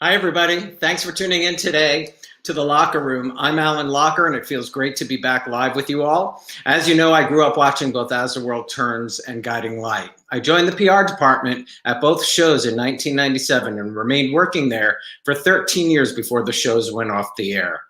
Hi, everybody. Thanks for tuning in today to the Locker Room. I'm Alan Locher, and it feels great to be back live with you all. As you know, I grew up watching both As the World Turns and Guiding Light. I joined the PR department at both shows in 1997 and remained working there for 13 years before the shows went off the air.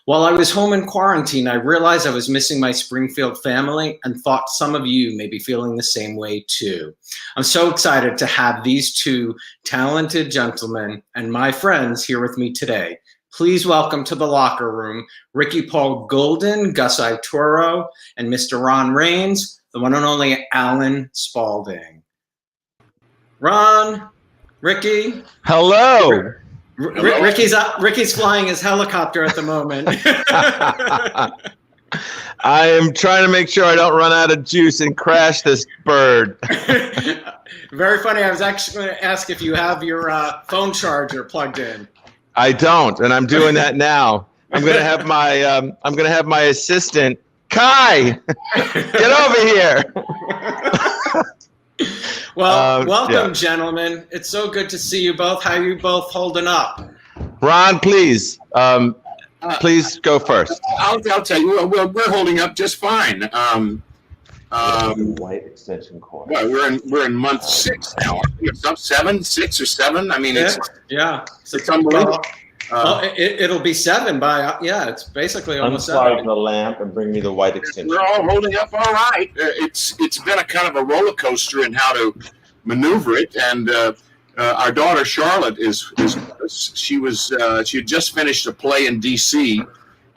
While I was home in quarantine, I realized I was missing my Springfield family and thought some of you may be feeling the same way too. I'm so excited to have these two talented gentlemen and my friends here with me today. Please welcome to the Locker Room, Ricky Paull Goldin, Gus Aitorro, and Mr. Ron Rains, the one and only Alan Spaulding. Ron, Ricky. Hello. Ricky's flying his helicopter at the moment. I am trying to make sure I don't run out of juice and crash this bird. Very funny. I was actually going to ask if you have your phone charger plugged in. I don't, and I'm doing that now. I'm going to have my assistant, Kai, get over here. Well, welcome, gentlemen. It's so good to see you both. How are you both holding up? Ron, please go first. I'll tell you, we're holding up just fine. White extension cord. Well, we're in month 6 now. Six or seven. I mean, it's unbelievable. It'll be 7 by it's basically almost 7. Unplug the lamp and bring me the white extension. We're all holding up all right. It's been a kind of a roller coaster in how to maneuver it, and our daughter Charlotte she had just finished a play in D.C.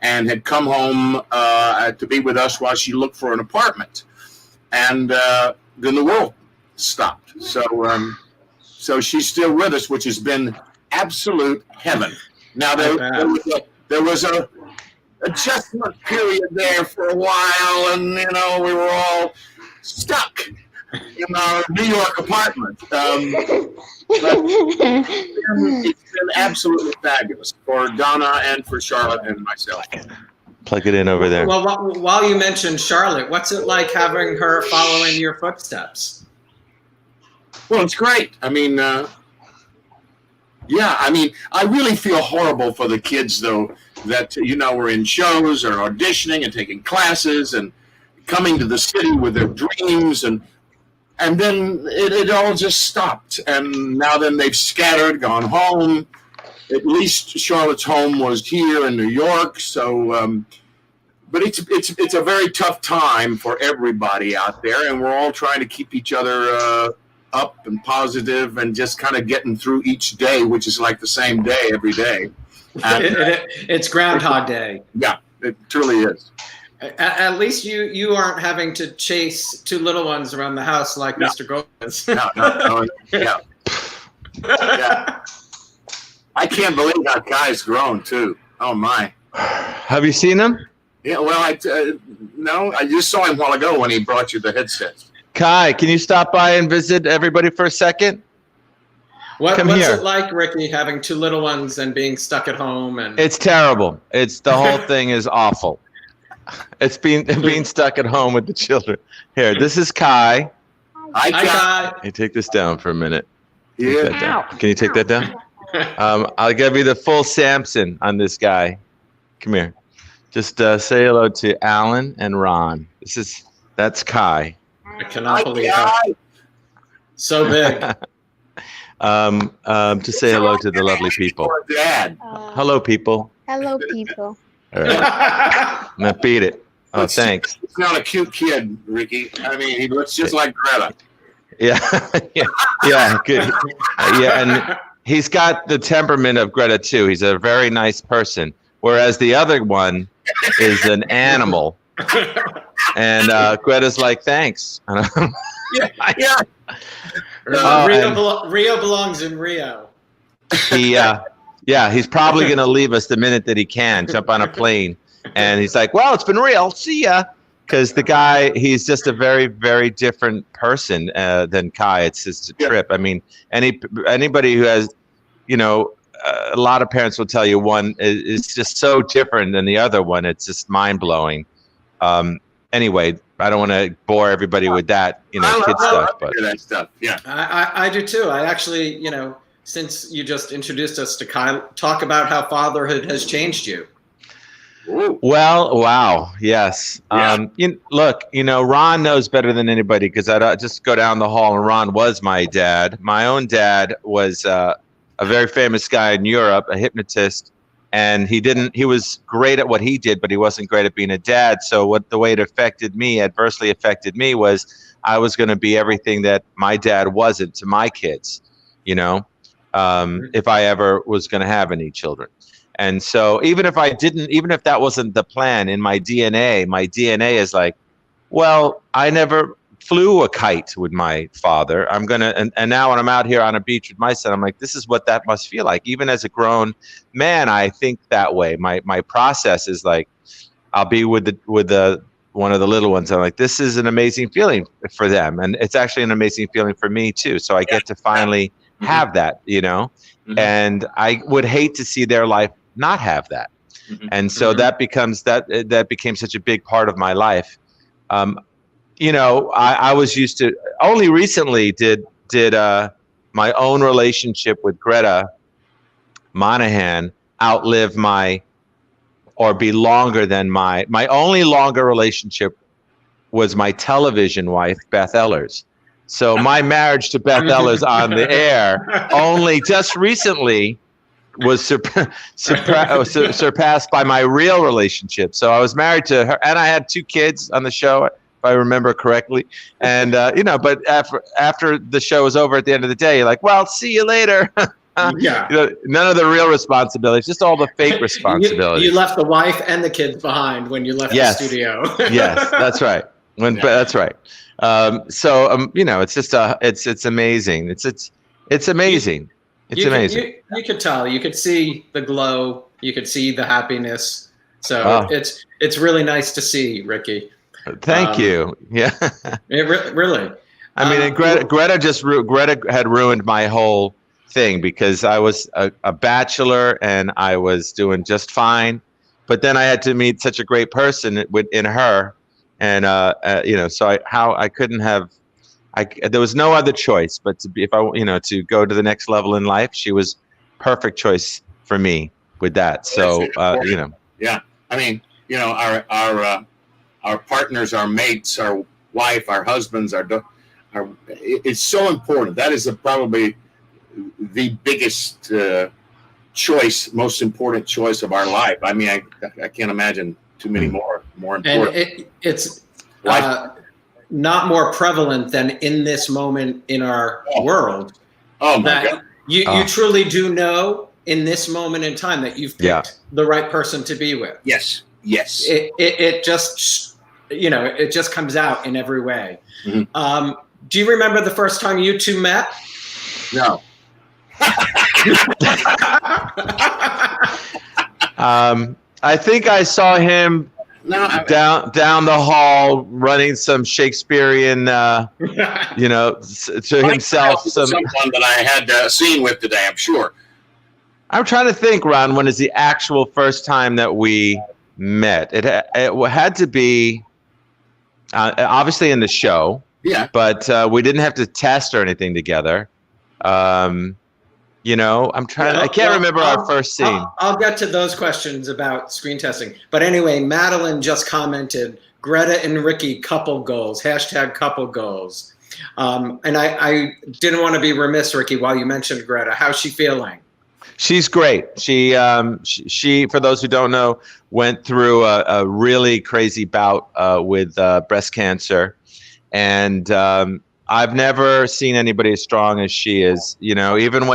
and had come home to be with us while she looked for an apartment, and then the world stopped. So she's still with us, which has been absolute heaven. Now there was a adjustment period there for a while, and we were all stuck in our New York apartment. But it's been absolutely fabulous for Donna and for Charlotte and myself. Plug it in over there. Well, while you mentioned Charlotte, what's it like having her follow in your footsteps? Well, it's great. I mean, I really feel horrible for the kids, though, that, were in shows or auditioning and taking classes and coming to the city with their dreams, and then it all just stopped. And now then they've scattered, gone home. At least Charlotte's home was here in New York. So, but it's a very tough time for everybody out there, and we're all trying to keep each other up and positive and just kind of getting through each day, which is like the same day every day. It's Groundhog Day. Yeah, it truly is. At least you aren't having to chase 2 little ones around the house like Mr. Goldman's. No. Yeah. I can't believe how Kai's grown too. Oh my. Have you seen him? Yeah, well, no, I just saw him a while ago when he brought you the headsets. Kai, can you stop by and visit everybody for a second? What's it like, Ricky, having 2 little ones and being stuck at home? And it's terrible. The whole thing is awful. It's being stuck at home with the children. Here, this is Kai. Hi, Kai. Hey, take this down for a minute. Yeah. Can you take that down? I'll give you the full Samson on this guy. Come here. Just say hello to Alan and Ron. That's Kai. I cannot believe it. So big. Just say hello to the lovely people. Dad. Hello, people. Hello, people. All right. Now beat it. Oh, thanks. He's not a cute kid, Ricky. I mean, he looks just like Greta. Yeah. Yeah, good. Yeah, and he's got the temperament of Greta, too. He's a very nice person, whereas the other one is an animal. And Greta's like, thanks. Yeah. Rio belongs in Rio. He's probably going to leave us the minute that he can, jump on a plane. And he's like, well, it's been real. See ya. Because the guy, he's just a very, very different person than Kai. It's just a trip. I mean, anybody who has, a lot of parents will tell you one is just so different than the other one. It's just mind-blowing. Anyway, I don't want to bore everybody with that, kid stuff. But that stuff, yeah. I do too. I actually, since you just introduced us to Kyle, talk about how fatherhood has changed you. Ooh. Well, wow, yes. Yeah. Look, Ron knows better than anybody because I just go down the hall and Ron was my dad. My own dad was a very famous guy in Europe, a hypnotist, and he was great at what he did, but he wasn't great at being a dad. So the way it adversely affected me was I was going to be everything that my dad wasn't to my kids, if I ever was going to have any children. And so even if that wasn't the plan in my DNA is like, well, I never flew a kite with my father. I'm going to, and now when I'm out here on a beach with my son, I'm like, this is what that must feel like. Even as a grown man, I think that way. My process is like, I'll be with one of the little ones. I'm like, this is an amazing feeling for them. And it's actually an amazing feeling for me too. So I get to finally have that, Mm-hmm. and I would hate to see their life not have that. Mm-hmm. And so that became such a big part of my life. I was used to, only recently did my own relationship with Greta Monahan outlive or be longer than my only longer relationship was my television wife, Beth Ehlers. So my marriage to Beth Ehlers on the air only just recently was surpassed by my real relationship. So I was married to her, and I had 2 kids on the show, if I remember correctly. And but after the show was over, at the end of the day, you're like, well, see you later. Yeah. None of the real responsibilities, just all the fake responsibilities. You left the wife and the kids behind when you left the studio. Yes, that's right. That's right. It's just it's amazing. It's amazing. It's amazing. You could tell. You could see the glow. You could see the happiness. So it's really nice to see, Ricky. Thank you. Yeah. Really. I mean, Greta had ruined my whole thing because I was a bachelor and I was doing just fine, but then I had to meet such a great person in her, and so I couldn't have. There was no other choice but to go to the next level in life. She was perfect choice for me with that. So Yeah, I mean, our partners, our mates, our wife, our husbands, it's so important. That is probably the biggest choice, most important choice of our life. I mean, I can't imagine too many more important. And it's not more prevalent than in this moment in our world. Oh my God! You truly do know in this moment in time that you've picked the right person to be with. Yes. It just it just comes out in every way. Mm-hmm. Do you remember the first time you two met? No. I think I saw him down the hall running some Shakespearean, to himself. Someone that I had a scene with today, I'm sure. I'm trying to think, Ron, when is the actual first time that we met? It had to be obviously in the show. Yeah. But we didn't have to test or anything together. I'm trying. I can't remember our first scene. I'll get to those questions about screen testing. But anyway, Madeline just commented, Greta and Ricky couple goals, #couple goals. And I didn't want to be remiss, Ricky, while you mentioned Greta. How's she feeling? She's great. She, for those who don't know, went through a really crazy bout with breast cancer. And I've never seen anybody as strong as she is. Even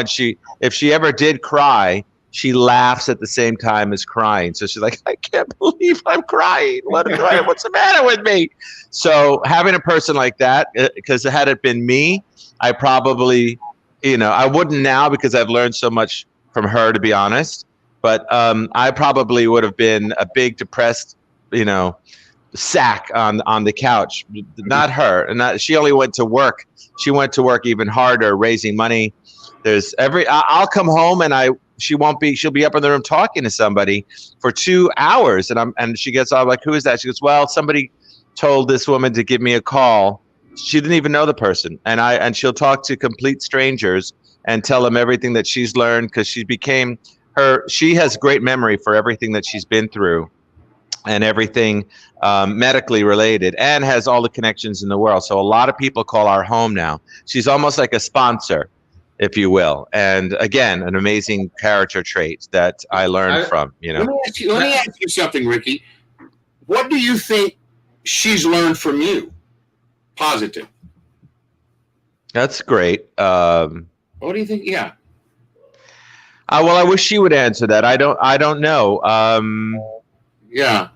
if she ever did cry, she laughs at the same time as crying. So she's like, I can't believe I'm crying. What's the matter with me? So having a person like that, because had it been me, I probably, I wouldn't now because I've learned so much from her, to be honest. But I probably would have been a big depressed, sack on the couch. Not her. And she only went to work. She went to work even harder, raising money. I'll come home and she'll be up in the room talking to somebody for 2 hours. And she gets all like, who is that? She goes, well, somebody told this woman to give me a call. She didn't even know the person. And she'll talk to complete strangers and tell them everything that she's learned, because she has great memory for everything that she's been through and everything medically related, and has all the connections in the world. So a lot of people call our home now. She's almost like a sponsor, if you will. And again, an amazing character trait that I learned from, Let me ask you something, Ricky. What do you think she's learned from you? Positive. That's great. What do you think? Yeah. Well, I wish she would answer that. I don't know. Yeah.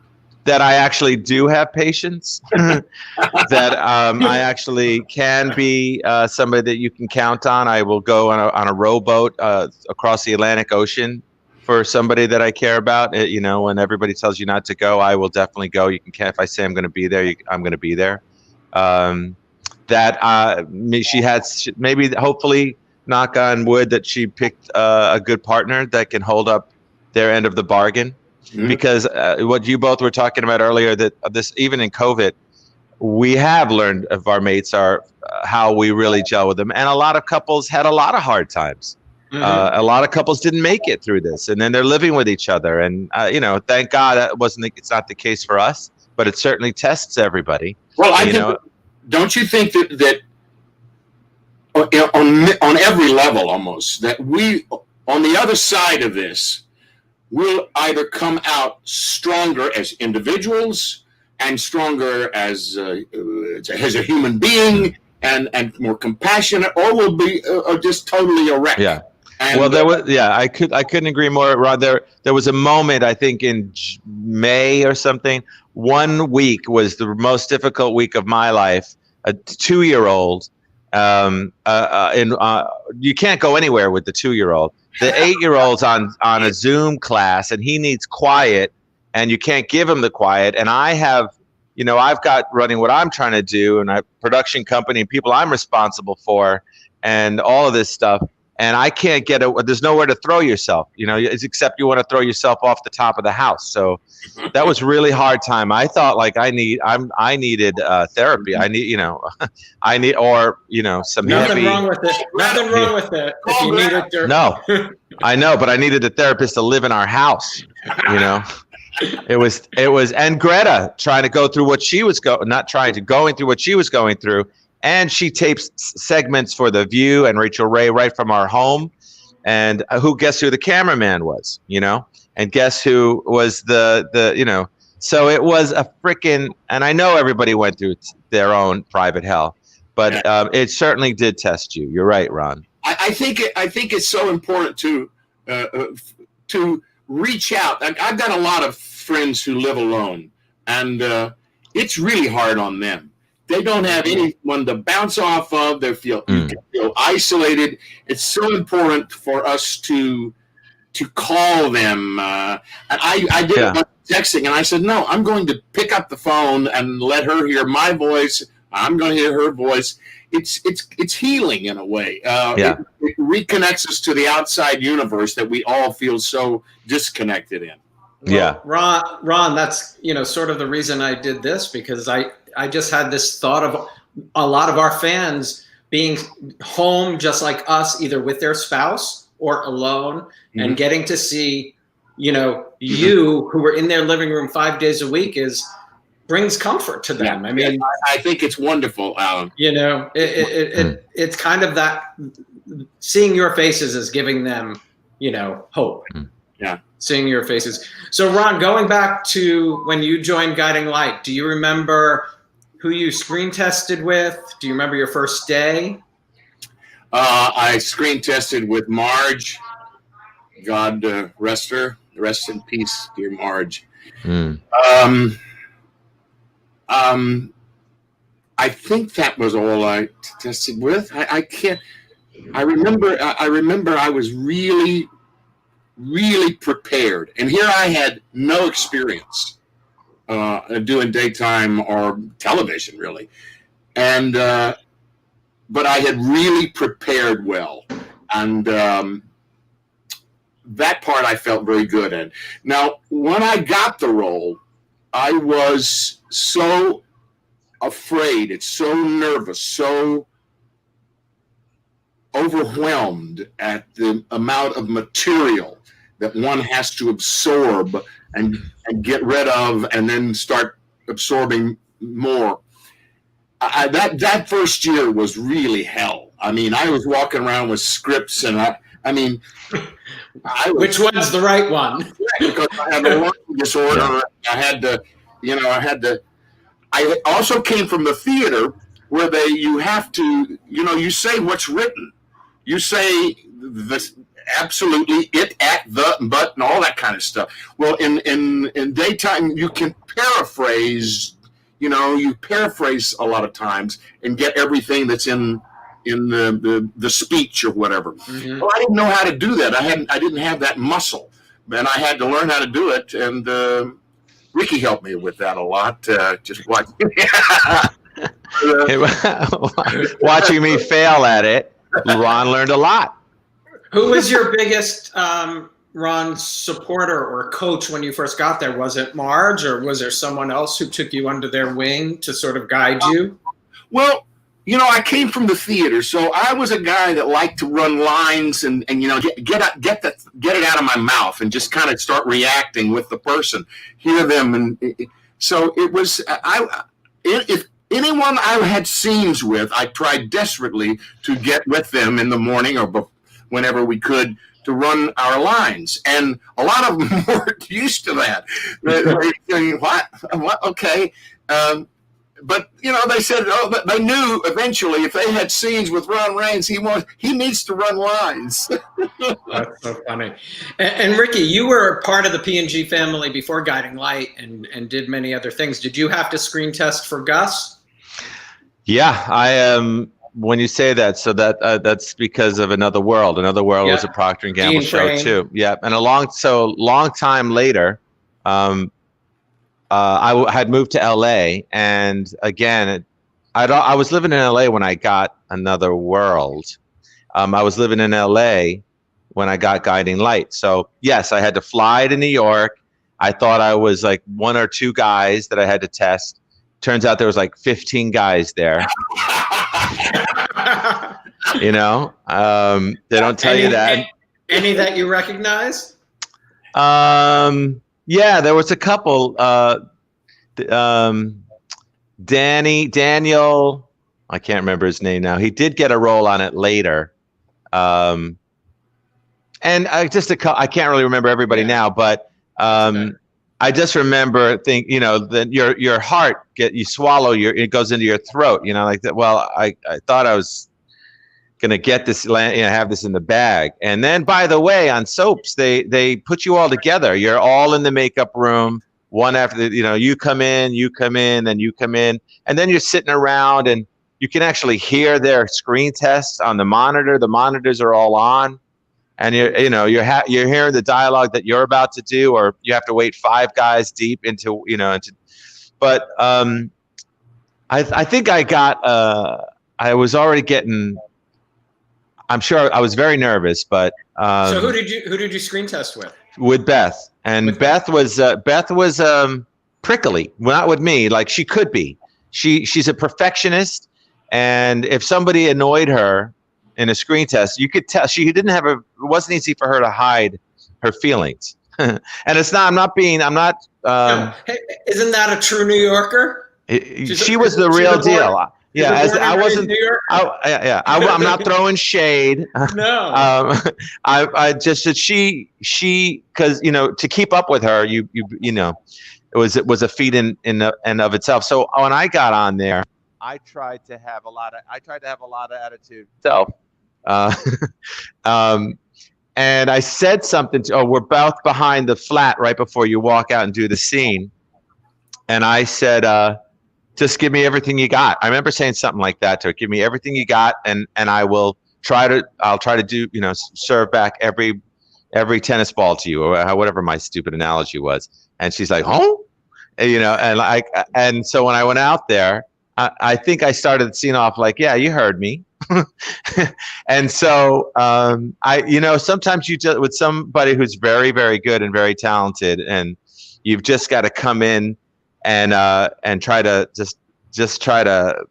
That I actually do have patience. That I actually can be somebody that you can count on. I will go on a rowboat across the Atlantic Ocean for somebody that I care about. When everybody tells you not to go, I will definitely go. You can if I say I'm going to be there, I'm going to be there. She has maybe, hopefully, knock on wood, that she picked a good partner that can hold up their end of the bargain. Mm-hmm. Because what you both were talking about earlier, that even in COVID, we have learned of our mates, how we really gel with them. And a lot of couples had a lot of hard times. Mm-hmm. A lot of couples didn't make it through this, and then they're living with each other. And thank God it's not the case for us, but it certainly tests everybody. Well, don't you think that on every level almost, that we, on the other side of this, will either come out stronger as individuals and stronger as a human being and more compassionate, or will be just totally a wreck? Yeah. I couldn't agree more, Rod. There was a moment, I think in May or something. 1 week was the most difficult week of my life. A 2-year-old, you can't go anywhere with the 2-year-old. The 8-year-old's on a Zoom class, and he needs quiet, and you can't give him the quiet. And I've got running what I'm trying to do, and a production company, people I'm responsible for, and all of this stuff. And I can't there's nowhere to throw yourself, except you want to throw yourself off the top of the house. So that was really hard time. I thought like I needed therapy. I need, some Nothing wrong with it. Nothing wrong with it. If you needed therapy. No, I know, but I needed a therapist to live in our house, It was, and Greta trying to go through what she was going through what she was going through. And she tapes segments for The View and Rachel Ray right from our home. And guess who the cameraman was, and guess who was so it was a freaking, and I know everybody went through their own private hell, but it certainly did test you. You're right, Ron. I think it's so important to reach out. I've got a lot of friends who live alone, and it's really hard on them. They don't have anyone to bounce off of. They feel isolated. It's so important for us to call them. And I did a bunch of texting, and I said, no, I'm going to pick up the phone and let her hear my voice. I'm going to hear her voice. It's healing in a way. It reconnects us to the outside universe that we all feel so disconnected in. Yeah, Ron, that's sort of the reason I did this, because I just had this thought of a lot of our fans being home just like us, either with their spouse or alone, and getting to see, you who were in their living room 5 days a week brings comfort to them. Yeah. I mean, I think it's wonderful, Alan. It's kind of that seeing your faces is giving them, hope. Yeah. Seeing your faces. So Ron, going back to when you joined Guiding Light, do you remember who you screen tested with? Do you remember your first day? I screen tested with Marge. God rest her. Rest in peace, dear Marge. I think that was all I tested with. I can't. I remember I was really prepared, and here I had no experience doing daytime or television, really, and but I had really prepared well, and that part I felt very good in. Now, when I got the role, I was so afraid, it's so nervous, so overwhelmed at the amount of material that one has to absorb and get rid of, and then start absorbing more. That first year was really hell. I mean, I was walking around with scripts, and which one's the right one? Because I had a learning disorder. I also came from the theater where you have to, you say what's written. You say this absolutely, it, at, the, but, and all that kind of stuff. Well, in daytime, you can paraphrase. You paraphrase a lot of times and get everything that's in the speech or whatever. Mm-hmm. Well, I didn't know how to do that. I didn't have that muscle, and I had to learn how to do it. And Ricky helped me with that a lot. Just watching watching me fail at it. Ron learned a lot. Who was your biggest Ron supporter or coach when you first got there? Was it Marge, or was there someone else who took you under their wing to sort of guide you? Well, I came from the theater, so I was a guy that liked to run lines and get it out of my mouth and just kind of start reacting with the person, hear them, and so it was. If anyone I had scenes with, I tried desperately to get with them in the morning or whenever we could to run our lines, and a lot of them weren't used to that. What? Okay. But they said, they knew eventually if they had scenes with Ron Raines, he needs to run lines. That's so funny. And Ricky, you were part of the P&G family before Guiding Light and did many other things. Did you have to screen test for Gus? Yeah, I am. When you say that, so that's because of Another World. Another World was a Procter & Gamble show too. Yeah, and a long time later, I had moved to LA, and again, I was living in LA when I got Another World. I was living in LA when I got Guiding Light. So yes, I had to fly to New York. I thought I was like one or two guys that I had to test. Turns out there was like 15 guys there. They don't tell you that. Any that you recognize? Yeah, there was a couple. Daniel, I can't remember his name now. He did get a role on it later. And I can't really remember everybody now, but I just remember that your heart you swallow it goes into your throat, like that. Well, I thought I was gonna get this, have this in the bag. And then, by the way, on soaps, they put you all together. You're all in the makeup room, one after you come in, then you come in, and then you're sitting around, and you can actually hear their screen tests on the monitor. The monitors are all on, and you're hearing the dialogue that you're about to do, or you have to wait 5 guys deep into. But I think I got. I was already getting. I'm sure I was very nervous, but so who did you screen test with? With Beth, and Beth was prickly. Well, not with me, like she could be. She's a perfectionist, and if somebody annoyed her in a screen test, you could tell she didn't have it wasn't easy for her to hide her feelings. And it's not. I'm not. Hey, isn't that a true New Yorker? She was the real deal. Yeah, I wasn't. I'm not throwing shade. No. I just said she because to keep up with her, it was a feat in and of itself. So when I got on there, I tried to have a lot of attitude. So, and I said something we're both behind the flat right before you walk out and do the scene, and I said. Just give me everything you got. I remember saying something like that to her. Give me everything you got, and I'll try to do, serve back every tennis ball to you, or whatever my stupid analogy was. And she's like, oh, and so when I went out there, I think I started the scene off like, yeah, you heard me. And so sometimes you just with somebody who's very, very good and very talented, and you've just got to come in and try to just try to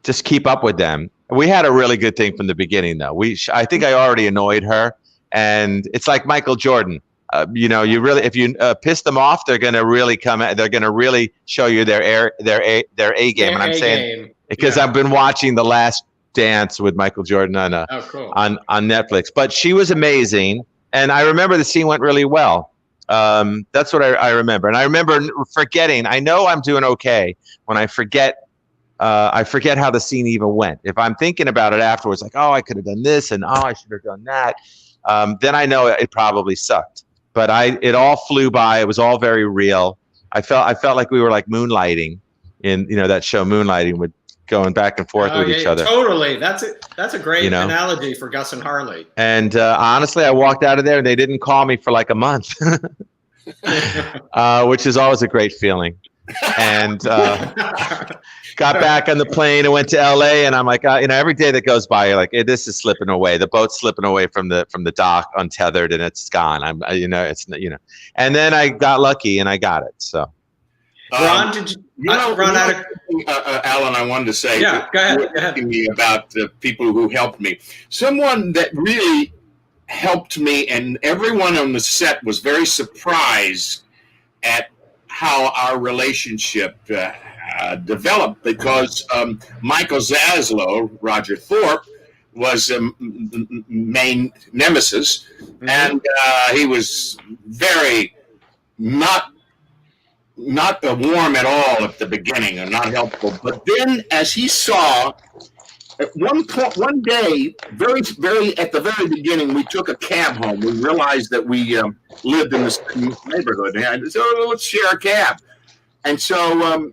just keep up with them. We had a really good thing from the beginning, though. I think I already annoyed her, and it's like Michael Jordan. You really, if you piss them off, they're going to really They're going to really show you their A game. And I'm saying because I've been watching The Last Dance with Michael Jordan on Netflix. But she was amazing, and I remember the scene went really well. That's what I remember, and I remember forgetting. I know I'm doing okay when I forget. I forget how the scene even went. If I'm thinking about it afterwards, like, oh, I could have done this, and oh, I should have done that. Then I know it probably sucked. But it all flew by. It was all very real. I felt like we were like moonlighting in that show Moonlighting, with going back and forth with each other. Totally. That's a great analogy for Gus and Harley. And honestly, I walked out of there and they didn't call me for like a month, which is always a great feeling. And got back on the plane and went to LA, and I'm like, every day that goes by, you're like, hey, this is slipping away. The boat's slipping away from the dock, untethered, and it's gone. And then I got lucky and I got it. So, Ron, did you? Ron, Alan, I wanted to say, yeah, go ahead. Me about the people who helped me. Someone that really helped me, and everyone on the set was very surprised at how our relationship developed, because Michael Zaslow, Roger Thorpe, was main nemesis, and he was very not warm at all at the beginning, and not helpful. But then, as he saw, at one day, very, very at the very beginning, we took a cab home. We realized that we lived in this neighborhood, and so let's share a cab. And so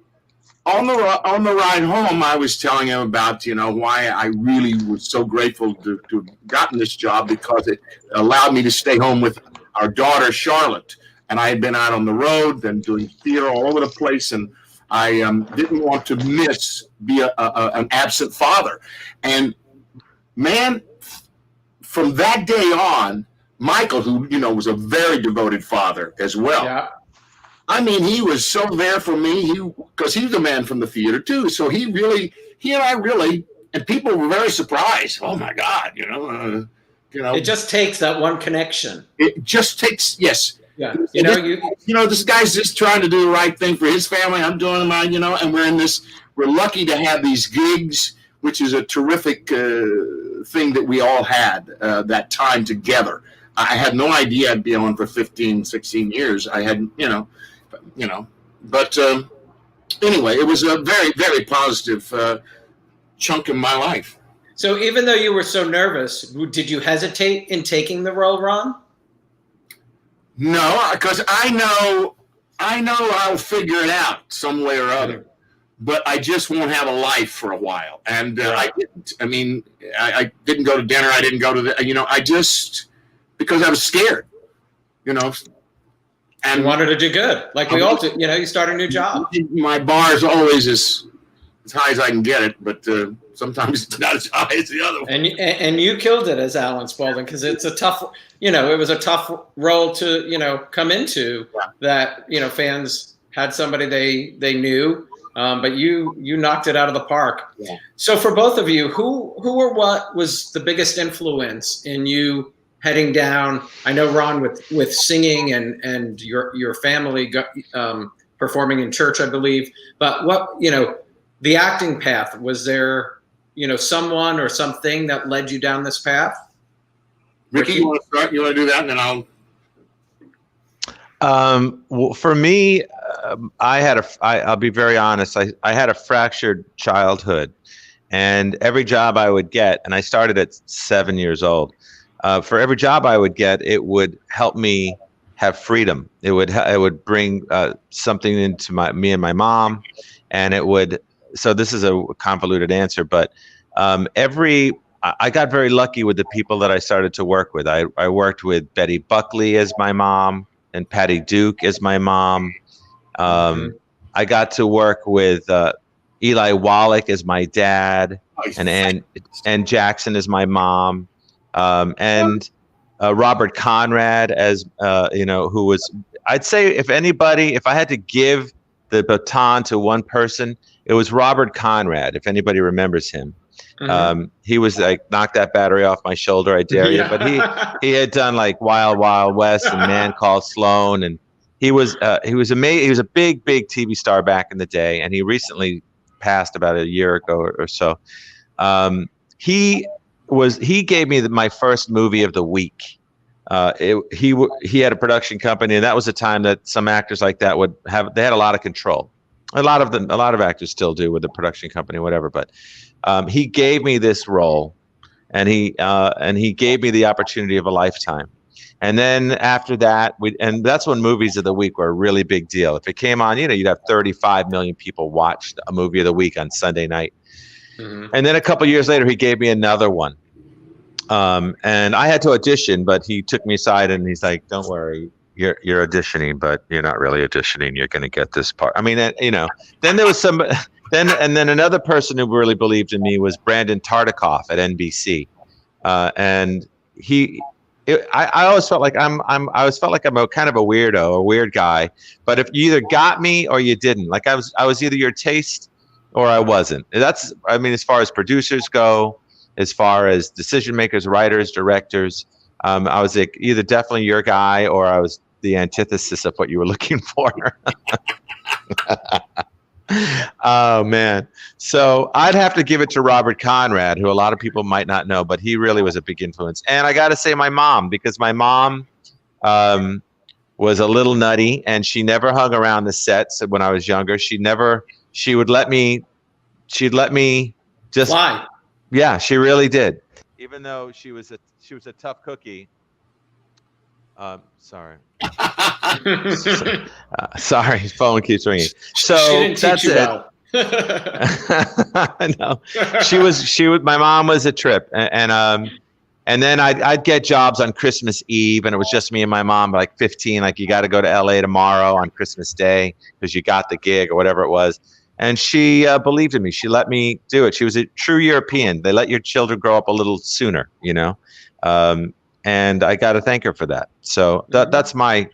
on the ride home, I was telling him about why I really was so grateful to have gotten this job, because it allowed me to stay home with our daughter Charlotte. And I had been out on the road and doing theater all over the place, and I didn't want to be an absent father. And man, from that day on, Michael, who was a very devoted father as well. Yeah. I mean, he was so there for me, because he's a man from the theater too. So he and I really, and people were very surprised. Oh my God, It just takes that one connection. It just takes, yes. Yeah, this guy's just trying to do the right thing for his family. I'm doing mine, and we're lucky to have these gigs, which is a terrific thing that we all had that time together. I had no idea I'd be on for 15, 16 years. I hadn't, but anyway, it was a very, very positive chunk in my life. So even though you were so nervous, did you hesitate in taking the role, Ron? No, because I know I'll figure it out some way or other, but I just won't have a life for a while. And I didn't. I mean, I didn't go to dinner. I didn't go to I just, because I was scared, and you wanted to do good, like we all do. You start a new job. My bar is always as high as I can get it, but sometimes it's not as high as the other one. And you killed it as Alan Spaulding, because it's a tough, it was a tough role to, come into. That, fans had somebody they knew, but you knocked it out of the park. Yeah. So for both of you, who or what was the biggest influence in you heading down? I know Ron with singing and your family performing in church, I believe, but what, the acting path, was there, someone or something that led you down this path? Ricky, you want to start? You want to do that, and then I'll. Well, for me, I'll be very honest. I had a fractured childhood, and every job I would get, and I started at 7 years old. For every job I would get, it would help me have freedom. It would bring something into me and my mom, and it would. So this is a convoluted answer, but I got very lucky with the people that I started to work with. I worked with Betty Buckley as my mom and Patty Duke as my mom. I got to work with Eli Wallach as my dad, and Jackson as my mom, and Robert Conrad as who was. I'd say if I had to give the baton to one person, It was Robert Conrad, if anybody remembers him. Mm-hmm. He was like, knock that battery off my shoulder, I dare you. But he had done like Wild Wild West and Man Called Sloan, and he was amazing. He was a big TV star back in the day, and he recently passed about a year ago or so. He gave me my first movie of the week. He had a production company, and that was a time that some actors like that they had a lot of control. A lot of actors still do with the production company, whatever. But he gave me this role, and he gave me the opportunity of a lifetime. And then after that, and that's when movies of the week were a really big deal. If it came on, you'd have 35 million people watch a movie of the week on Sunday night. Mm-hmm. And then a couple years later, he gave me another one. And I had to audition, but he took me aside and he's like, "Don't worry, you're auditioning, but you're not really auditioning. You're going to get this part." I mean, then there was then another person who really believed in me was Brandon Tartikoff at NBC. And I always felt like I'm a kind of a weirdo, a weird guy, but if you either got me or you didn't, like I was either your taste or I wasn't. As far as producers go, as far as decision makers, writers, directors, I was like either definitely your guy or I was the antithesis of what you were looking for. Oh man. So I'd have to give it to Robert Conrad, who a lot of people might not know, but he really was a big influence. And I got to say my mom, because my mom was a little nutty and she never hung around the sets when I was younger. She'd let me just fly. Yeah, she really did. Even though she was a tough cookie. Sorry. Sorry, phone keeps ringing. So that's it. I know. My mom was a trip, and then I'd get jobs on Christmas Eve, and it was just me and my mom, like 15. Like, you got to go to LA tomorrow on Christmas Day because you got the gig or whatever it was. And she believed in me. She let me do it. She was a true European. They let your children grow up a little sooner, and I got to thank her for that. So that's my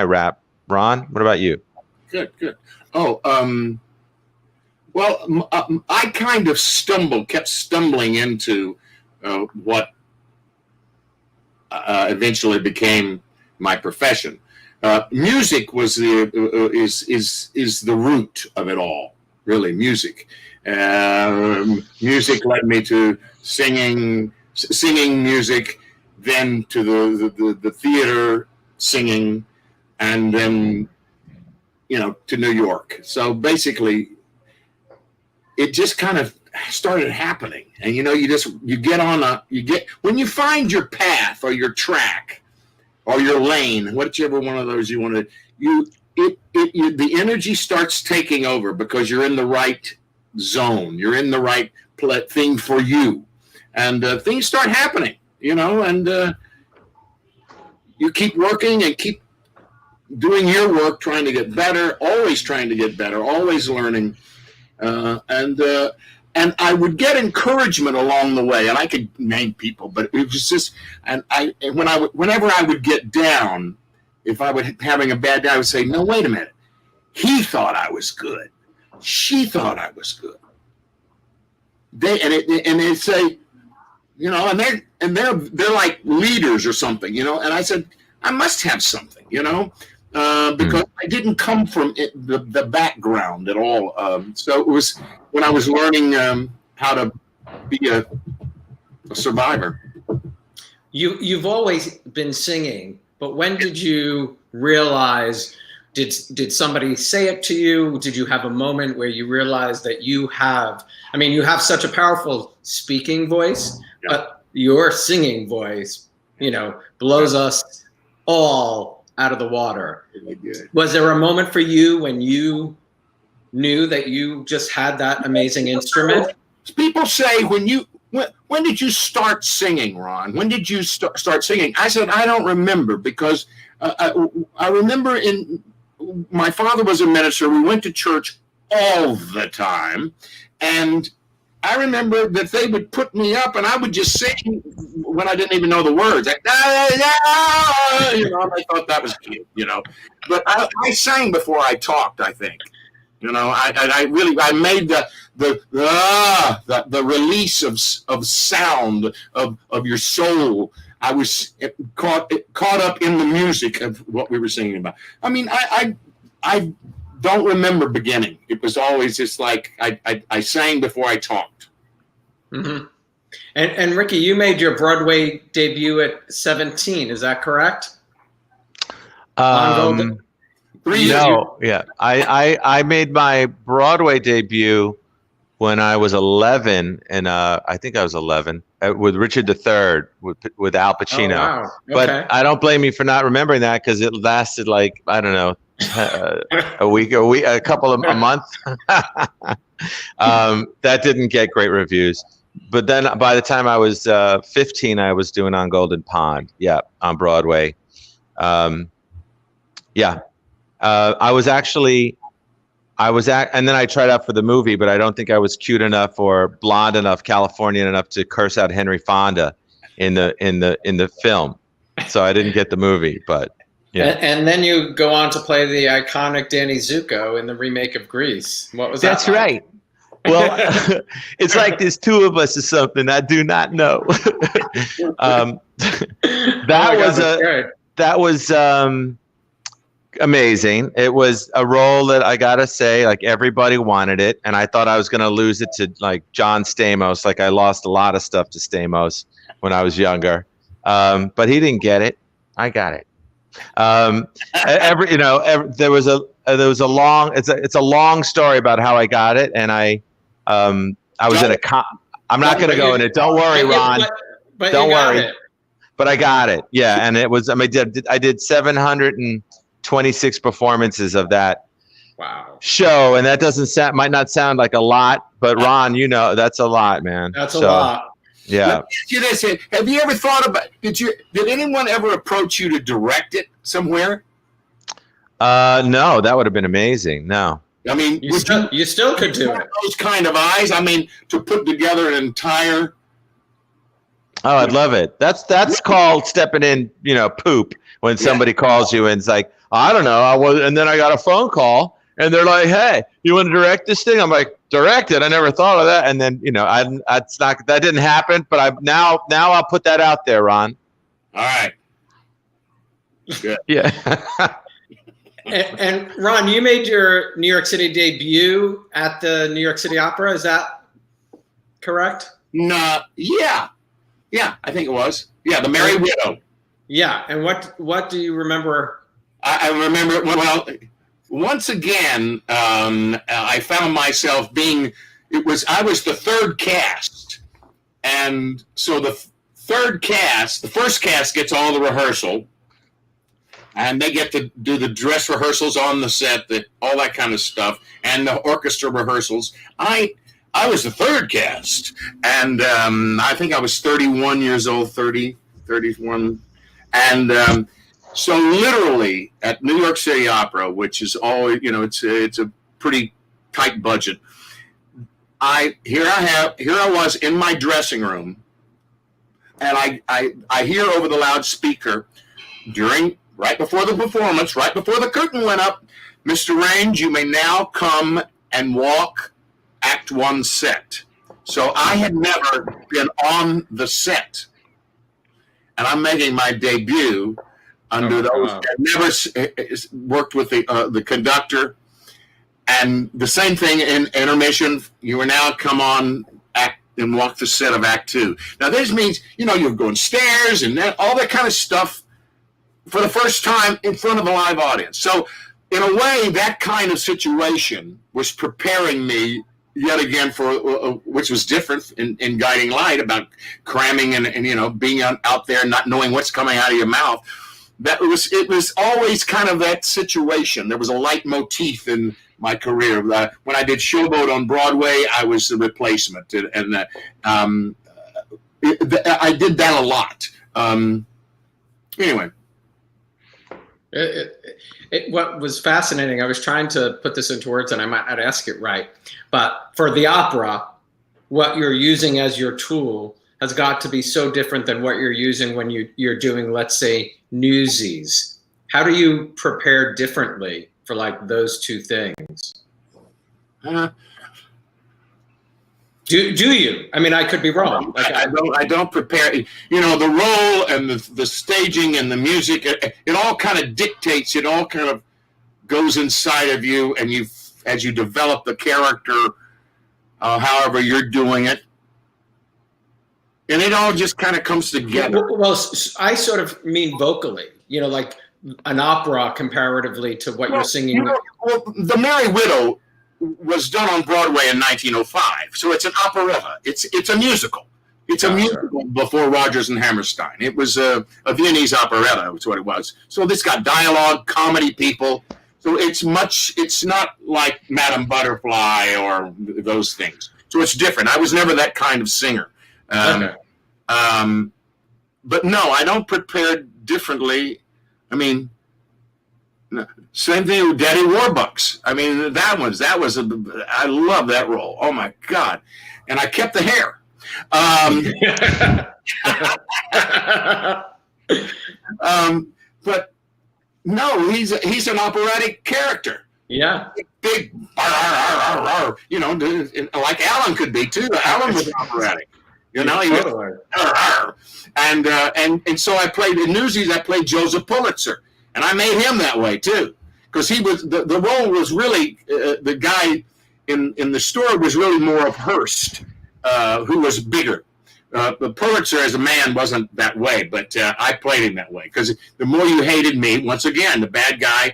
rap. Ron, what about you? Good. Oh, well, I kind of kept stumbling into what eventually became my profession. Music was is the root of it all. Really, music. Music led me to singing music, then to the theater singing, and then to New York. So basically, it just kind of started happening, and when you find your path or your track or your lane, whichever one of those you want to the energy starts taking over because you're in the right zone. You're in the right thing for you. And things start happening, and you keep working and keep doing your work, trying to get better, always trying to get better, always learning. And I would get encouragement along the way, and I could name people, but it was just, whenever I would get down, if I was having a bad day, I would say, "No, wait a minute. He thought I was good. She thought I was good." They'd say, and they're like leaders or something, and I said, I must have something, because I didn't come from the background at all. So it was when I was learning how to be a survivor. You've always been singing. But when did you realize, did somebody say it to you? Did you have a moment where you realized that you have such a powerful speaking voice, but your singing voice, blows us all out of the water. Was there a moment for you when you knew that you just had that amazing instrument? People say, when did you start singing, Ron? When did you start singing? I said, I don't remember, because I remember my father was a minister. We went to church all the time. And I remember that they would put me up and I would just sing when I didn't even know the words. Like, I thought that was cute, But I sang before I talked, I think. You know, I made the release of sound of your soul. I was caught up in the music of what we were singing about. I mean, I don't remember beginning. It was always just like I sang before I talked. Mm-hmm. And Ricky, you made your Broadway debut at 17. Is that correct? No, yeah. I made my Broadway debut when I was 11, and I think I was 11 with Richard III with Al Pacino. Oh, wow. Okay. But I don't blame you for not remembering that because it lasted like, I don't know, a month. That didn't get great reviews. But then by the time I was 15, I was doing On Golden Pond, on Broadway. And then I tried out for the movie, but I don't think I was cute enough or blonde enough, Californian enough to curse out Henry Fonda in the film. So I didn't get the movie, but yeah. And then you go on to play the iconic Danny Zuko in the remake of Grease. What was that? That's right. Well, it's like there's two of us or something. I do not know. That was amazing. It was a role that I gotta say, like everybody wanted it, and I thought I was gonna lose it to like John Stamos. Like I lost a lot of stuff to Stamos when I was younger, but he didn't get it. I got it. There was a long. It's a long story about how I got it, and I was in a. I'm not gonna go in it. Don't worry, Ron. But don't worry. It. But I got it. Yeah, and it was. I did 726 performances of that show, and that might not sound like a lot, but Ron, you know that's a lot, man. That's a lot. Yeah. Have you ever thought about? Did anyone ever approach you to direct it somewhere? No, that would have been amazing. No. I mean, you still could do it. Those kind of eyes. I mean, to put together an entire. Oh, I'd love it. That's called stepping in, poop when somebody calls you and it's like, I don't know. And then I got a phone call and they're like, hey, you want to direct this thing? I'm like, direct it. I never thought of that. And then, that didn't happen, but now I'll put that out there, Ron. All right. Good. Yeah. And Ron, you made your New York City debut at the New York City Opera. Is that correct? No. Yeah, I think it was. Yeah, The Merry Widow. Yeah, and what do you remember? I remember once again. I found myself I was the third cast, and so the first cast gets all the rehearsal. And they get to do the dress rehearsals on the set, all that kind of stuff, and the orchestra rehearsals. I was the third cast, and I think I was 31 years old, 31. And so literally at New York City Opera, which is always, it's a pretty tight budget. Here I was in my dressing room, and I hear over the loudspeaker right before the performance, right before the curtain went up, Mr. Range, you may now come and walk Act 1 set. So I had never been on the set. And I'm making my debut under those. Wow. I've never worked with the conductor. And the same thing in intermission, you are now come on act and walk the set of Act 2. Now this means, you're going stairs and all that kind of stuff for the first time in front of a live audience. So in a way, that kind of situation was preparing me yet again for, which was different in Guiding Light, about cramming and being out there and not knowing what's coming out of your mouth. It was always kind of that situation. There was a leitmotif in my career. When I did Showboat on Broadway, I was the replacement. And I did that a lot. Anyway. What was fascinating, I was trying to put this into words and I might not ask it right, but for the opera, what you're using as your tool has got to be so different than what you're using when you're doing, let's say, Newsies. How do you prepare differently for like those two things? Do you? I mean, I could be wrong. Like, I don't prepare. You know, the role and the staging and the music, it all kind of dictates. It all kind of goes inside of you, and as you develop the character, however you're doing it, and it all just kind of comes together. Well, I sort of mean vocally. You know, like an opera comparatively to what you're singing. You know, well, The Merry Widow was done on Broadway in 1905, so it's an operetta. It's a musical. It's a musical before Rodgers and Hammerstein. It was a Viennese operetta. That's what it was. So it's got dialogue, comedy, people. So it's not like Madame Butterfly or those things. So it's different. I was never that kind of singer. But no, I don't prepare differently. I mean, same thing with Daddy Warbucks. I mean, I love that role. Oh my God. And I kept the hair. But no, he's an operatic character. Yeah. Big, you know, like Alan could be too. Alan was operatic. You know, he was, and so I played in Newsies. I played Joseph Pulitzer. And I made him that way too, because he was the role was really the guy in the story was really more of Hearst, who was bigger. The Pulitzer as a man wasn't that way, but I played him that way because the more you hated me, once again, the bad guy,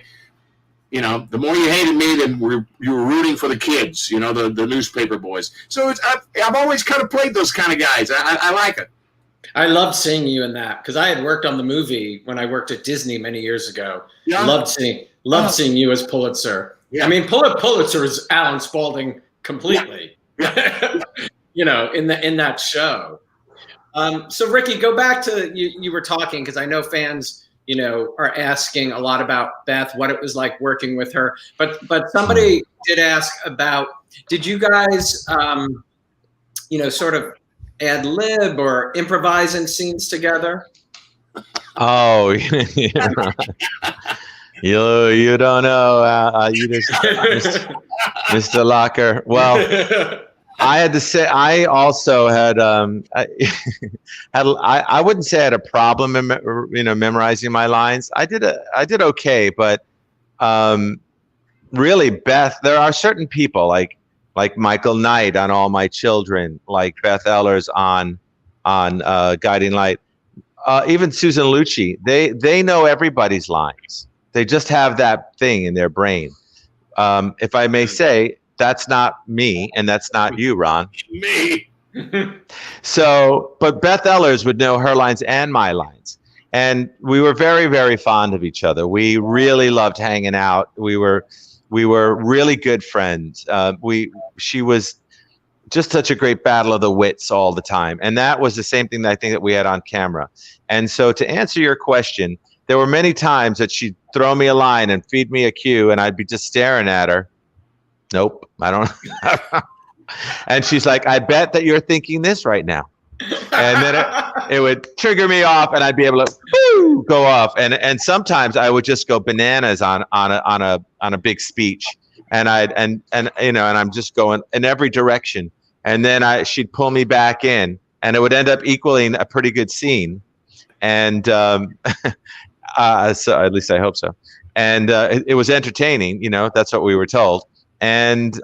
you know, the more you hated me, then you were rooting for the kids, you know, the newspaper boys. So I've always kind of played those kind of guys. I like it. I loved seeing you in that because I had worked on the movie when I worked at Disney many years ago. Yeah. Loved seeing you as Pulitzer. Yeah. I mean, Pulitzer is Alan Spaulding completely. Yeah. You know, in that show. So Ricky, go back to you were talking because I know fans, you know, are asking a lot about Beth, what it was like working with her. But somebody did ask about, did you guys, you know, sort of ad lib or improvise in scenes together? Oh, yeah. You don't know. You just, Mr. Locher. Well, I had to say, I also had, I wouldn't say I had a problem, memorizing my lines. I did okay, but really, Beth, there are certain people like Michael Knight on All My Children, like Beth Ehlers on Guiding Light, even Susan Lucci. They know everybody's lines. They just have that thing in their brain. If I may say, that's not me, and that's not you, Ron. Me. So, but Beth Ehlers would know her lines and my lines. And we were very, very fond of each other. We really loved hanging out. We were really good friends. She was just such a great battle of the wits all the time. And that was the same thing that I think that we had on camera. And so to answer your question, there were many times that she'd throw me a line and feed me a cue, and I'd be just staring at her. Nope, I don't. And she's like, I bet that you're thinking this right now. And then it would trigger me off, and I'd be able to go off. And sometimes I would just go bananas on a big speech, and I'm just going in every direction. And then she'd pull me back in, and it would end up equaling a pretty good scene. And so at least I hope so. And it was entertaining, that's what we were told. And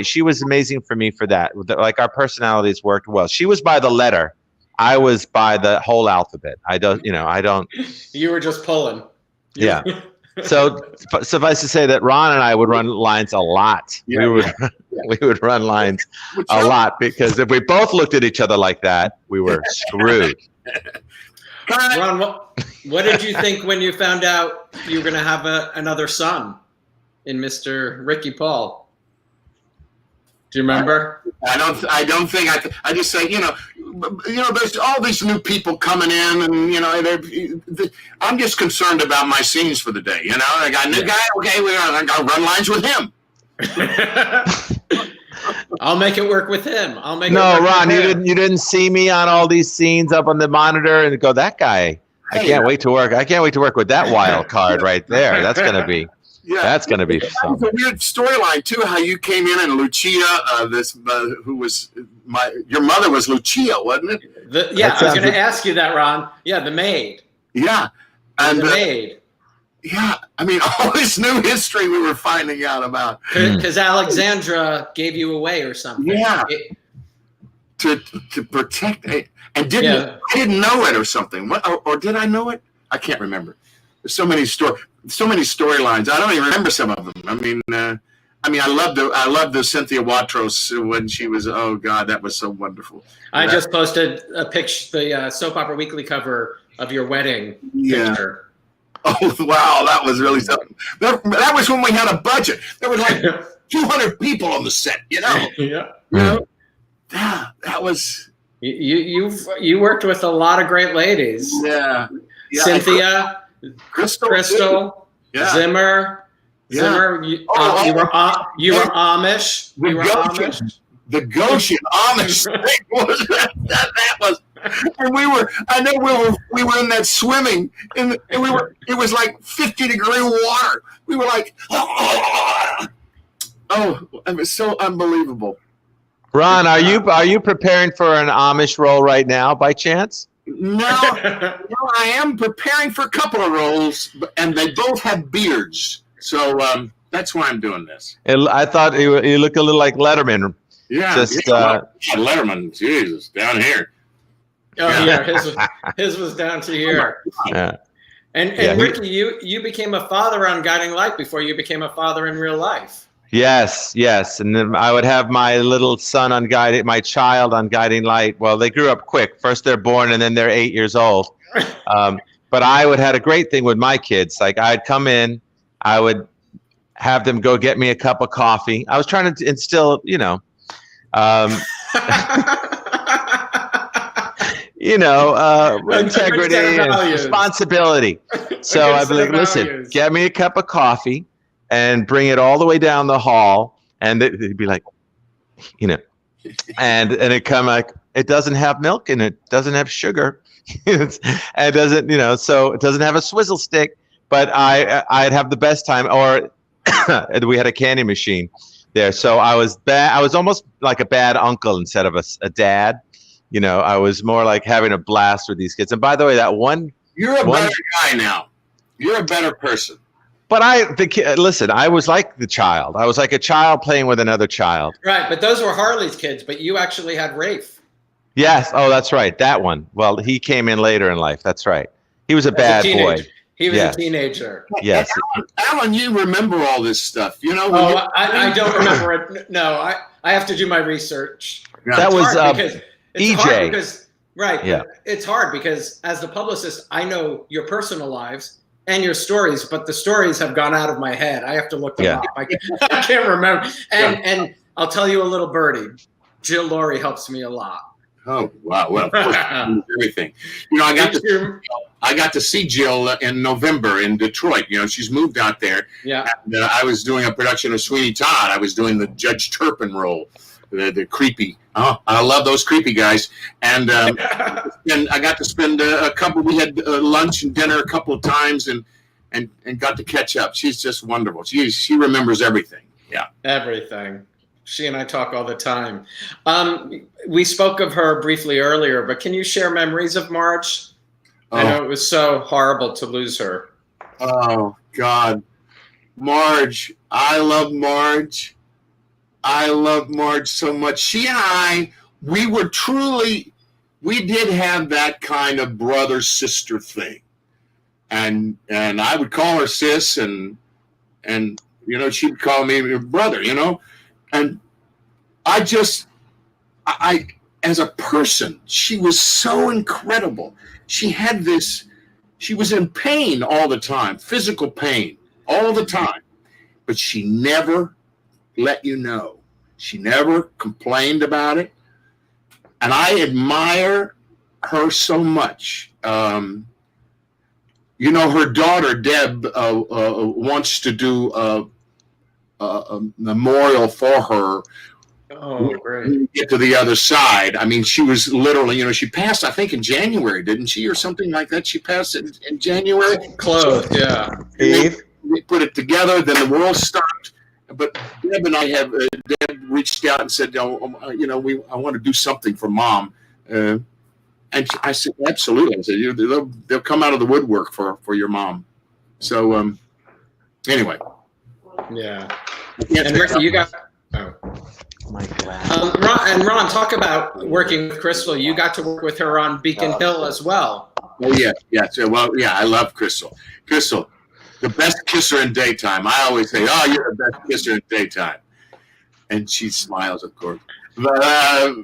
she was amazing for me for that. Like, our personalities worked well. She was by the letter. I was by the whole alphabet. I don't. You were just pulling. Yeah. So suffice to say that Ron and I would run lines a lot. Yeah, we would run lines a lot, because if we both looked at each other like that, we were screwed. Ron, what did you think when you found out you were going to have another son in Mr. Ricky Paull? Do you remember? I don't think I just say, there's all these new people coming in, and I'm just concerned about my scenes for the day. I got a new guy. Okay, I got to run lines with him. I'll make it work with him. No, Ron, you didn't see me on all these scenes up on the monitor and go, that guy. I can't wait to work. I can't wait to work with that wild card right there. That's gonna be. Yeah, That's going to be that fun. was a weird storyline too. How you came in and Lucia, who was your mother was Lucia, wasn't it? I was going to ask you that, Ron. Yeah, the maid. Yeah, and the maid. Yeah, I mean, all this new history we were finding out about. Because Alexandra gave you away or something. Yeah. To protect it, and I didn't know it or something. What or did I know it? I can't remember. There's so many storylines. I don't even remember some of them. I mean, I loved the Cynthia Watros when she was. Oh God, that was so wonderful. I just posted a picture, the Soap Opera Weekly cover of your wedding picture. Oh wow, that was really something. That was when we had a budget. There were like 200 people on the set. You know. Yeah. Yeah, that was. You worked with a lot of great ladies. Yeah. Cynthia, Crystal, Zimmer. Yeah. Zimmer, you were Amish. The Goshen Amish thing was that was, and we were in that swimming, and it was like 50-degree water. We were like, oh, it was so unbelievable. Ron, are you preparing for an Amish role right now by chance? No, I am preparing for a couple of roles, and they both have beards. So that's why I'm doing this. I thought you look a little like Letterman. Yeah, Letterman. Jesus, down here. Oh yeah, his was down to here. Yeah. And Ricky, you became a father on Guiding Light before you became a father in real life. Yes, and then I would have my little son my child on Guiding Light. Well, they grew up quick. First they're born, and then they're 8 years old. But I would had a great thing with my kids. Like I'd come in, I would have them go get me a cup of coffee. I was trying to instill, integrity and responsibility. So I'd be like, listen, get me a cup of coffee and bring it all the way down the hall. And they'd be like, and it come like, it doesn't have milk in it, doesn't have sugar. It doesn't, so it doesn't have a swizzle stick, but I'd have the best time. Or we had a candy machine there. So I was bad. I was almost like a bad uncle instead of a dad. I was more like having a blast with these kids. And by the way, you're a better guy now. You're a better person. But listen, I was like the child. I was like a child playing with another child. Right, but those were Harley's kids, but you actually had Rafe. Yes. Oh, that's right. That one. Well, he came in later in life. That's right. He was a bad boy. He was a teenager. Yes. Alan, you remember all this stuff, I don't remember it. No, I have to do my research. Yeah. That was EJ. It's hard because as the publicist, I know your personal lives and your stories, but the stories have gone out of my head. I have to look them up. I can't remember. And I'll tell you a little birdie. Jill Laurie helps me a lot. Oh wow! Well, of course, everything. I got to see Jill in November in Detroit. She's moved out there. Yeah. And, I was doing a production of Sweeney Todd. I was doing the Judge Turpin role, the creepy. Oh, I love those creepy guys. And and I got to spend a couple. We had lunch and dinner a couple of times, and got to catch up. She's just wonderful. She remembers everything. Yeah. Everything. She and I talk all the time. We spoke of her briefly earlier, but can you share memories of Marge? I know it was so horrible to lose her. Oh, God. Marge. I love Marge. I love Marge so much. She and I, we did have that kind of brother-sister thing. And I would call her sis, and she'd call me brother, And I as a person, she was so incredible. She was in pain all the time, physical pain all the time, but she never let you know. She never complained about it. And I admire her so much. Her daughter, Deb, wants to do a memorial for her. Oh, great. Get to the other side. I mean, she was literally, she passed, I think, in January, didn't she, or something like that? She passed in January? Close, yeah. we put it together. Then the world stopped. But Deb and I have Deb reached out and said, I want to do something for Mom. And I said, absolutely. I said, they'll come out of the woodwork for your mom. So anyway. Yeah. And Ricky, you got. Oh. My glass. Ron, talk about working with Crystal. You got to work with her on Beacon Hill as well. Oh yeah. So, I love Crystal. Crystal, the best kisser in daytime. I always say, "Oh, you're the best kisser in daytime," and she smiles, of course. But I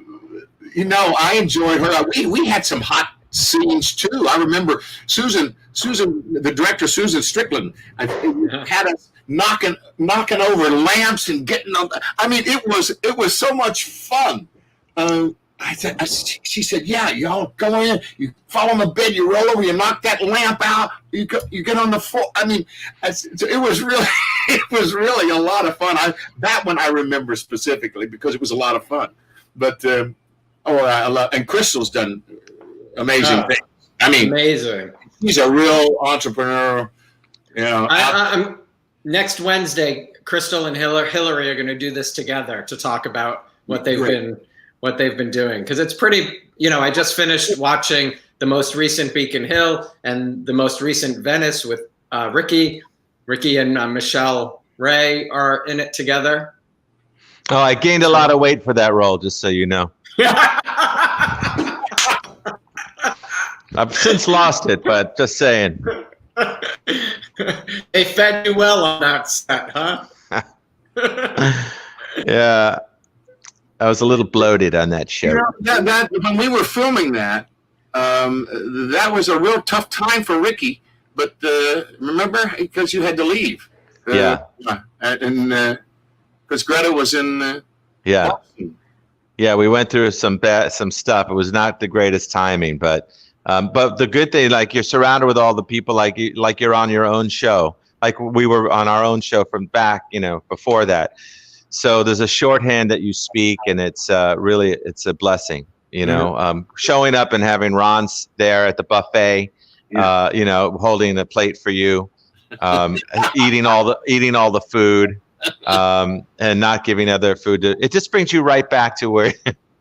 enjoyed her. We had some hot scenes too. I remember Susan, the director, Susan Strickland, had us knocking over lamps and getting on. I mean, it was so much fun. She said, "Yeah, y'all go in, you fall on the bed, you roll over, you knock that lamp out, you get on the floor." I mean, it was really a lot of fun. That one I remember specifically because it was a lot of fun. But I love, and Crystal's done amazing things. I mean, amazing. She's a real entrepreneur. I'm next Wednesday. Crystal and Hillary are going to do this together to talk about what they've been doing, because it's pretty. I just finished watching the most recent Beacon Hill and the most recent Venice with Ricky. Ricky and Michelle Ray are in it together. Oh, I gained a lot of weight for that role, just so you know. I've since lost it, but just saying. They fed you well on that set, huh? Yeah. I was a little bloated on that show. That when we were filming that was a real tough time for Ricky. But remember, because you had to leave. And because Greta was in. Boston. Yeah, we went through some stuff. It was not the greatest timing, but the good thing, like, you're surrounded with all the people, like you're on your own show. Like we were on our own show from back, before that. So there's a shorthand that you speak, and it's it's a blessing, showing up and having Ron there at the buffet, holding the plate for you, eating all the food, and not giving other food it just brings you right back to where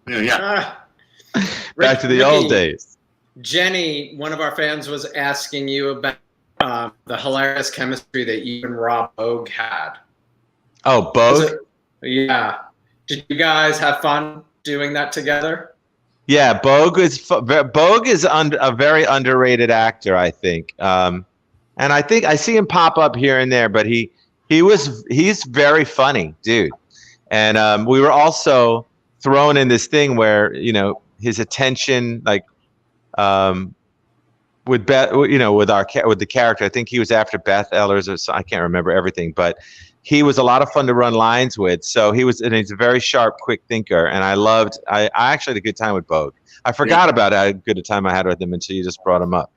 back to the old days. Jenny, one of our fans, was asking you about the hilarious chemistry that you and Rob Bogue had. Oh, Bogue? Yeah. Did you guys have fun doing that together? Yeah, Bogue is a very underrated actor, I think. And I think I see him pop up here and there, but he's very funny, dude. And we were also thrown in this thing where, his attention, like, with Beth, with the character, I think he was after Beth Ellers, or so, I can't remember everything, but he was a lot of fun to run lines with. So he's a very sharp, quick thinker, and I actually had a good time with Bogue. I forgot about how good a time I had with him until you just brought him up.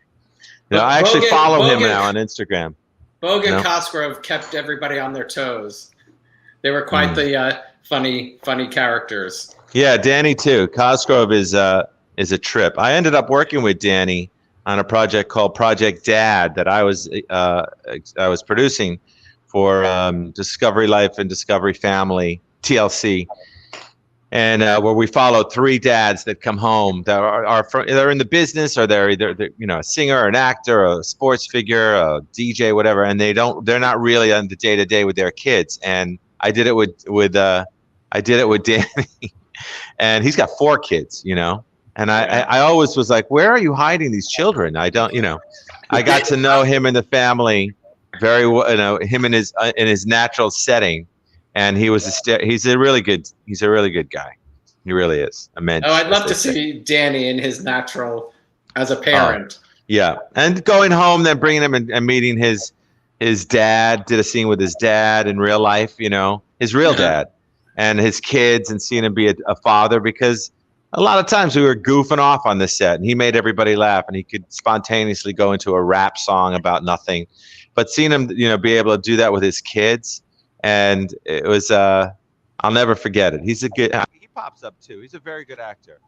I actually follow him now on Instagram. Bogue and Cosgrove kept everybody on their toes. They were quite the funny characters. Yeah, Danny too. Cosgrove is a trip. I ended up working with Danny on a project called Project Dad that I was producing for Discovery Life and Discovery Family, TLC, and where we follow 3 dads that come home that they're in the business, or they're either a singer, or an actor, or a sports figure, a DJ, whatever, and they're not really on the day to day with their kids. And I did it with Danny, and he's got 4 kids, And I always was like, where are you hiding these children? I don't, I got to know him and the family very well, him in his natural setting, and he's a really good guy. He really is. I'd love to see Danny in his natural as a parent. Yeah, and going home, then bringing him and meeting his dad. Did a scene with his dad in real life, his real dad, and his kids, and seeing him be a father, because a lot of times we were goofing off on the set, and he made everybody laugh, and he could spontaneously go into a rap song about nothing. But seeing him, be able to do that with his kids, and it was, I'll never forget it. He pops up too. He's a very good actor.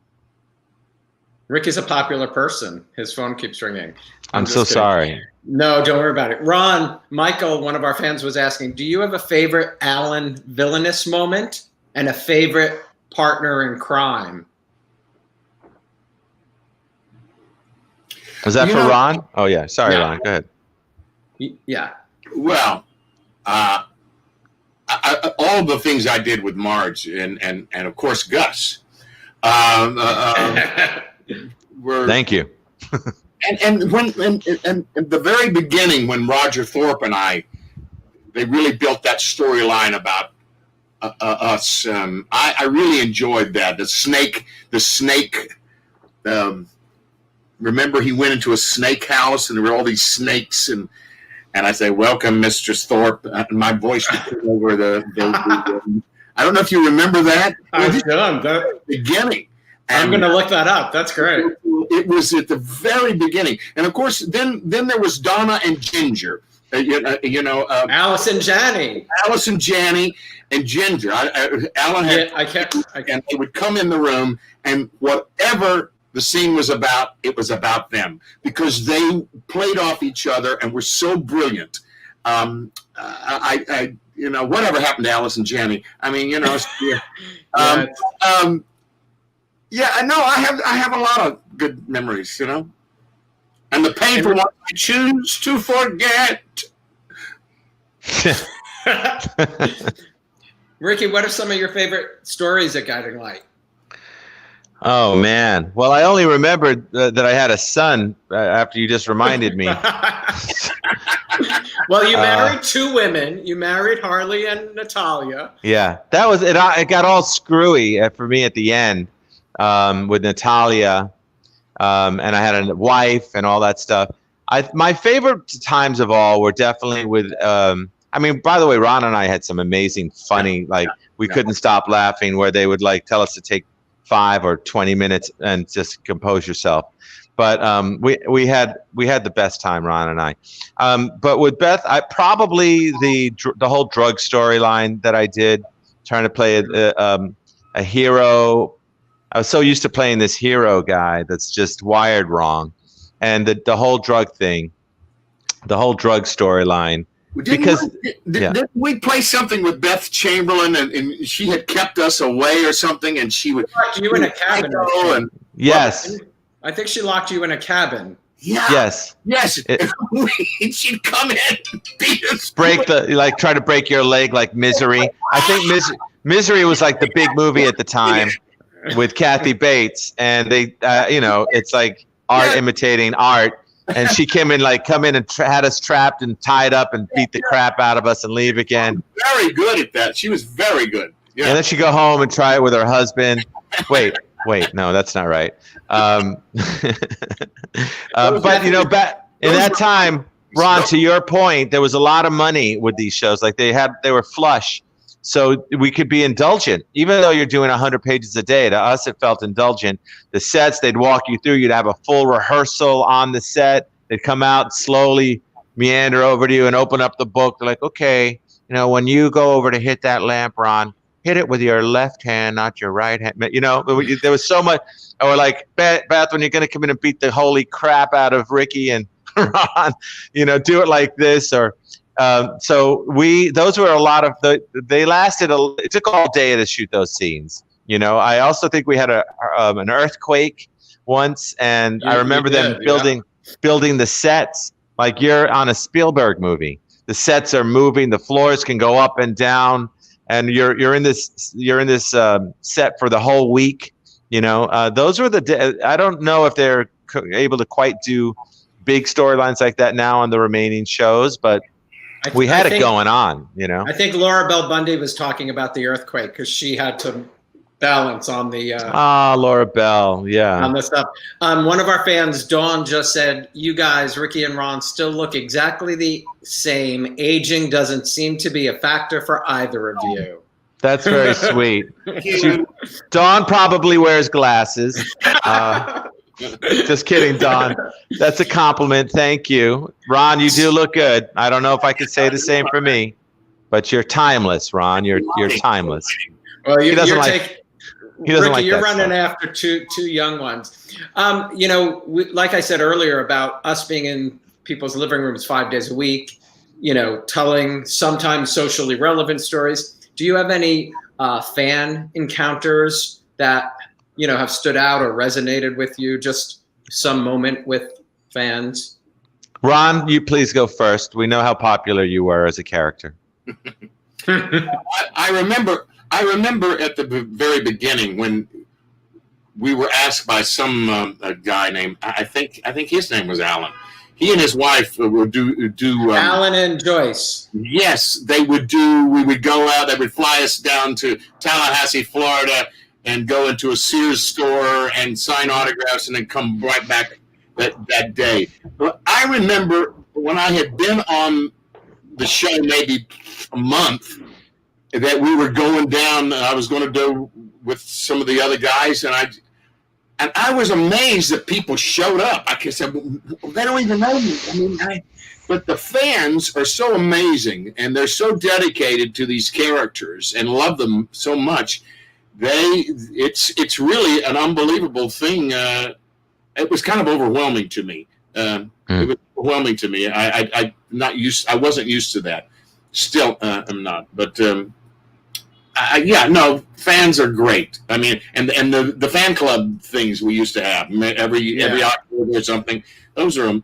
Ricky's a popular person. His phone keeps ringing. I'm so kidding. sorry. No, don't worry about it. Ron, Michael, one of our fans was asking, do you have a favorite Alan villainous moment and a favorite partner in crime? Was that for Ron? Oh, yeah. Sorry, yeah. Ron. Go ahead. Yeah. Well, all the things I did with Marge and of course Gus were. Thank you. and when the very beginning, when Roger Thorpe and they really built that storyline about us. I really enjoyed that. The snake. Remember, he went into a snake house and there were all these snakes and I say, "Welcome, Mistress Thorpe." And my voice over the I don't know if you remember that. I've done that beginning. I'm going to look that up. That's great. It was at the very beginning, and of course, then there was Donna and Ginger. Alice and Janney. Alice and Janney and Ginger. Alan had. And they would come in the room, and whatever the scene was about, it was about them because they played off each other and were so brilliant. Whatever happened to Alice and Janney? I mean, Yeah, I know. I have a lot of good memories, and the painful ones I choose to forget. Ricky, what are some of your favorite stories at Guiding Light? Oh man! Well, I only remembered that I had a son after you just reminded me. Well, you married two women. You married Harley and Natalia. Yeah, that was it. It got all screwy for me at the end. With Natalia, and I had a wife and all that stuff. My favorite times of all were definitely with, by the way, Ron and I had some amazing, funny, we couldn't stop laughing where they would tell us to take 5 or 20 minutes and just compose yourself. But we had the best time, Ron and I. But with Beth, I probably the whole drug storyline that I did, trying to play a hero. I was so used to playing this hero guy that's just wired wrong, and the whole drug thing, the whole drug storyline. Didn't we play something with Beth Chamberlain, and she had kept us away or something, and she would locked you in a cabin. Yes, I think she locked you in a cabin. Yeah. Yes. She'd come in, and beat us. Try to break your leg like Misery. I think Misery was the big movie at the time. With Kathy Bates, and they, it's like art imitating art, and she came in and had us trapped and tied up and beat the crap out of us and leave again. Very good at that. She was very good. Yeah. And then she go home and try it with her husband. Wait, no, that's not right. But back in that time, Ron, to your point, there was a lot of money with these shows. They were flush. So we could be indulgent, even though you're doing 100 pages a day. To us, it felt indulgent. The sets, they'd walk you through. You'd have a full rehearsal on the set. They'd come out, slowly meander over to you and open up the book. They're like, okay, when you go over to hit that lamp, Ron, hit it with your left hand, not your right hand. There was so much. Or Beth, when you're going to come in and beat the holy crap out of Ricky and Ron, do it like this or. Those were a lot of they lasted it took all day to shoot those scenes. I also think we had an earthquake once, and I remember them building the sets like you're on a Spielberg movie. The sets are moving, the floors can go up and down, and you're in this set for the whole week. Those were I don't know if they're able to quite do big storylines like that now on the remaining shows, but we had it going on, I think Laura Bell Bundy was talking about the earthquake because she had to balance on the. Laura Bell, yeah. On the stuff. One of our fans, Dawn, just said, "You guys, Ricky and Ron, still look exactly the same. Aging doesn't seem to be a factor for either of you." That's very sweet. Dawn probably wears glasses. Just kidding, Don. That's a compliment. Thank you. Ron, you do look good. I don't know if I could say the same for me, but you're timeless, Ron. You're timeless. Well, He doesn't Ricky, like you're that running stuff. after two young ones. Like I said earlier about us being in people's living rooms 5 days a week, telling sometimes socially relevant stories. Do you have any fan encounters that, have stood out or resonated with you? Just some moment with fans? Ron, you please go first. We know how popular you were as a character. I remember at the very beginning when we were asked by some a guy named I think his name was Alan. He and his wife would do Alan and Joyce. Yes, they would do. We would go out. They would fly us down to Tallahassee, Florida, and go into a Sears store and sign autographs, and then come right back that day. But I remember when I had been on the show maybe a month, that we were going down. I was going to do with some of the other guys, and I was amazed that people showed up. I said, well, they don't even know me. But the fans are so amazing, and they're so dedicated to these characters and love them so much. It's really an unbelievable thing. It was kind of overwhelming to me. It was overwhelming to me. I wasn't used to that. Still, I'm not. But fans are great. I mean, and the fan club things we used to have every October or something. Those are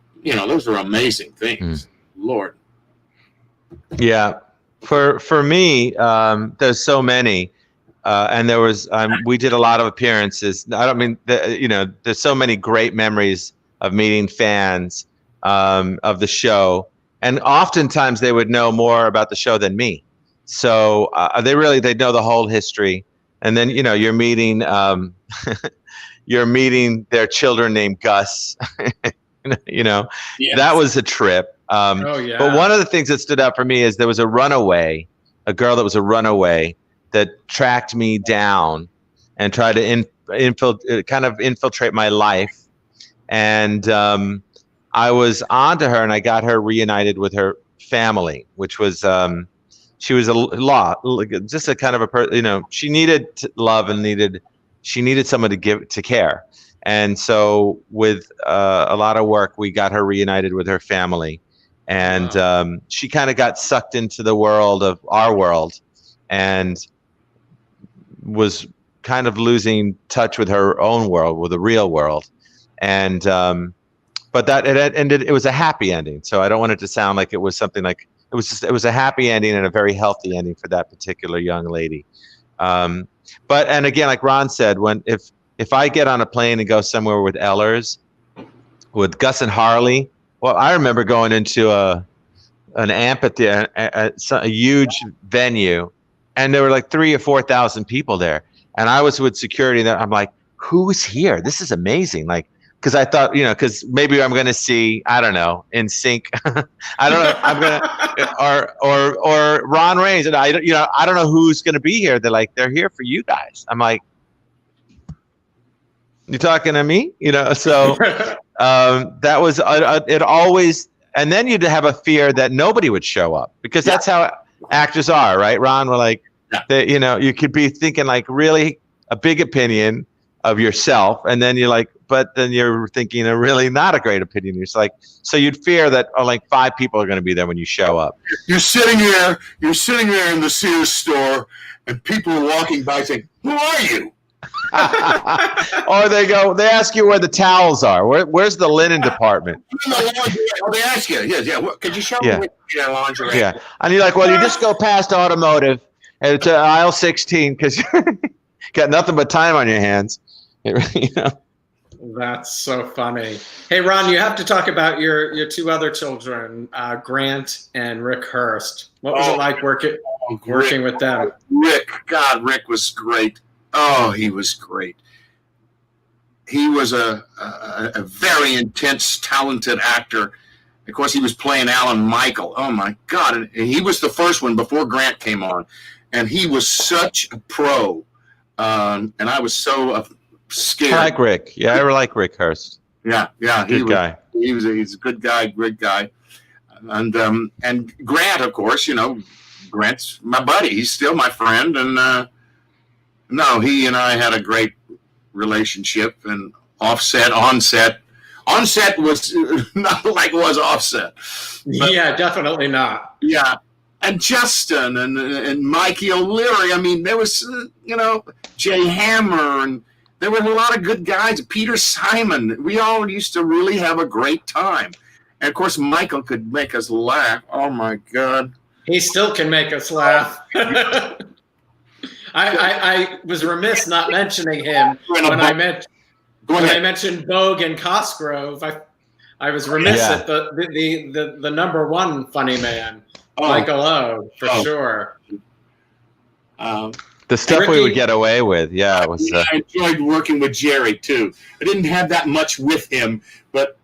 amazing things. Lord. Yeah, for me, there's so many, and there was we did a lot of appearances. I don't mean there's so many great memories of meeting fans of the show, and oftentimes they would know more about the show than me. So they know the whole history, and then you're meeting their children named Gus. Yes. That was a trip. But one of the things that stood out for me is there was a girl that was a runaway that tracked me down and tried to infiltrate my life, and I was onto her, and I got her reunited with her family, which was. She was just a kind of a person, she needed love and she needed someone to care. And so with a lot of work, we got her reunited with her family. And she kind of got sucked into the world of our world and was kind of losing touch with her own world, with the real world. And but it ended, it was a happy ending. So I don't want it to sound like it was something like, it was a happy ending and a very healthy ending for that particular young lady. And again, like Ron said, if I get on a plane and go somewhere with Ellers, with Gus and Harley, well, I remember going into an amphitheater, a huge venue, and there were like 3,000 or 4,000 people there, and I was with security there. I'm like, who's here? This is amazing. Like, because I thought, because maybe I'm going to see, I don't know, NSYNC. I don't know. I'm gonna or Ron Reigns, and I don't know who's going to be here. They're here for you guys. I'm like, you talking to me? So that was it always. And then you'd have a fear that nobody would show up, because that's how actors are, right, Ron? We're like, you could be thinking like really a big opinion of yourself, and then you're like, but then you're thinking a really not a great opinion. It's like, so you'd fear that like 5 people are going to be there when you show up. You're sitting there in the Sears store, and people are walking by saying, "Who are you?" Or they ask you where the towels are. Where's the linen department? They ask you, could you show me your lingerie? Yeah, and you're like, well, you just go past automotive and to aisle 16 because you got nothing but time on your hands. That's so funny. Hey, Ron, you have to talk about your 2 other children, Grant and Rick Hurst. What was it like working with them? Rick was great. Oh, he was great. He was a very intense, talented actor. Of course, he was playing Alan Michael. Oh, my God. And he was the first one before Grant came on. And he was such a pro. And I was so scared. I like Rick. Yeah, I like Rick Hurst. Yeah. Good guy. He's a good guy, great guy. And Grant, of course, Grant's my buddy. He's still my friend. And No, he and I had a great relationship, and offset, onset. Onset was not like it was offset. But, yeah, definitely not. Yeah. And Justin and Mikey O'Leary. I mean, there was, Jay Hammer, and there were a lot of good guys. Peter Simon. We all used to really have a great time. And, of course, Michael could make us laugh. Oh, my God. He still can make us laugh. I was remiss not mentioning him when I mentioned Bogue and Cosgrove. I was remiss at the number one funny man, Michael O, for sure. The stuff Ricky, we would get away with, it was. I enjoyed working with Jerry too. I didn't have that much with him, but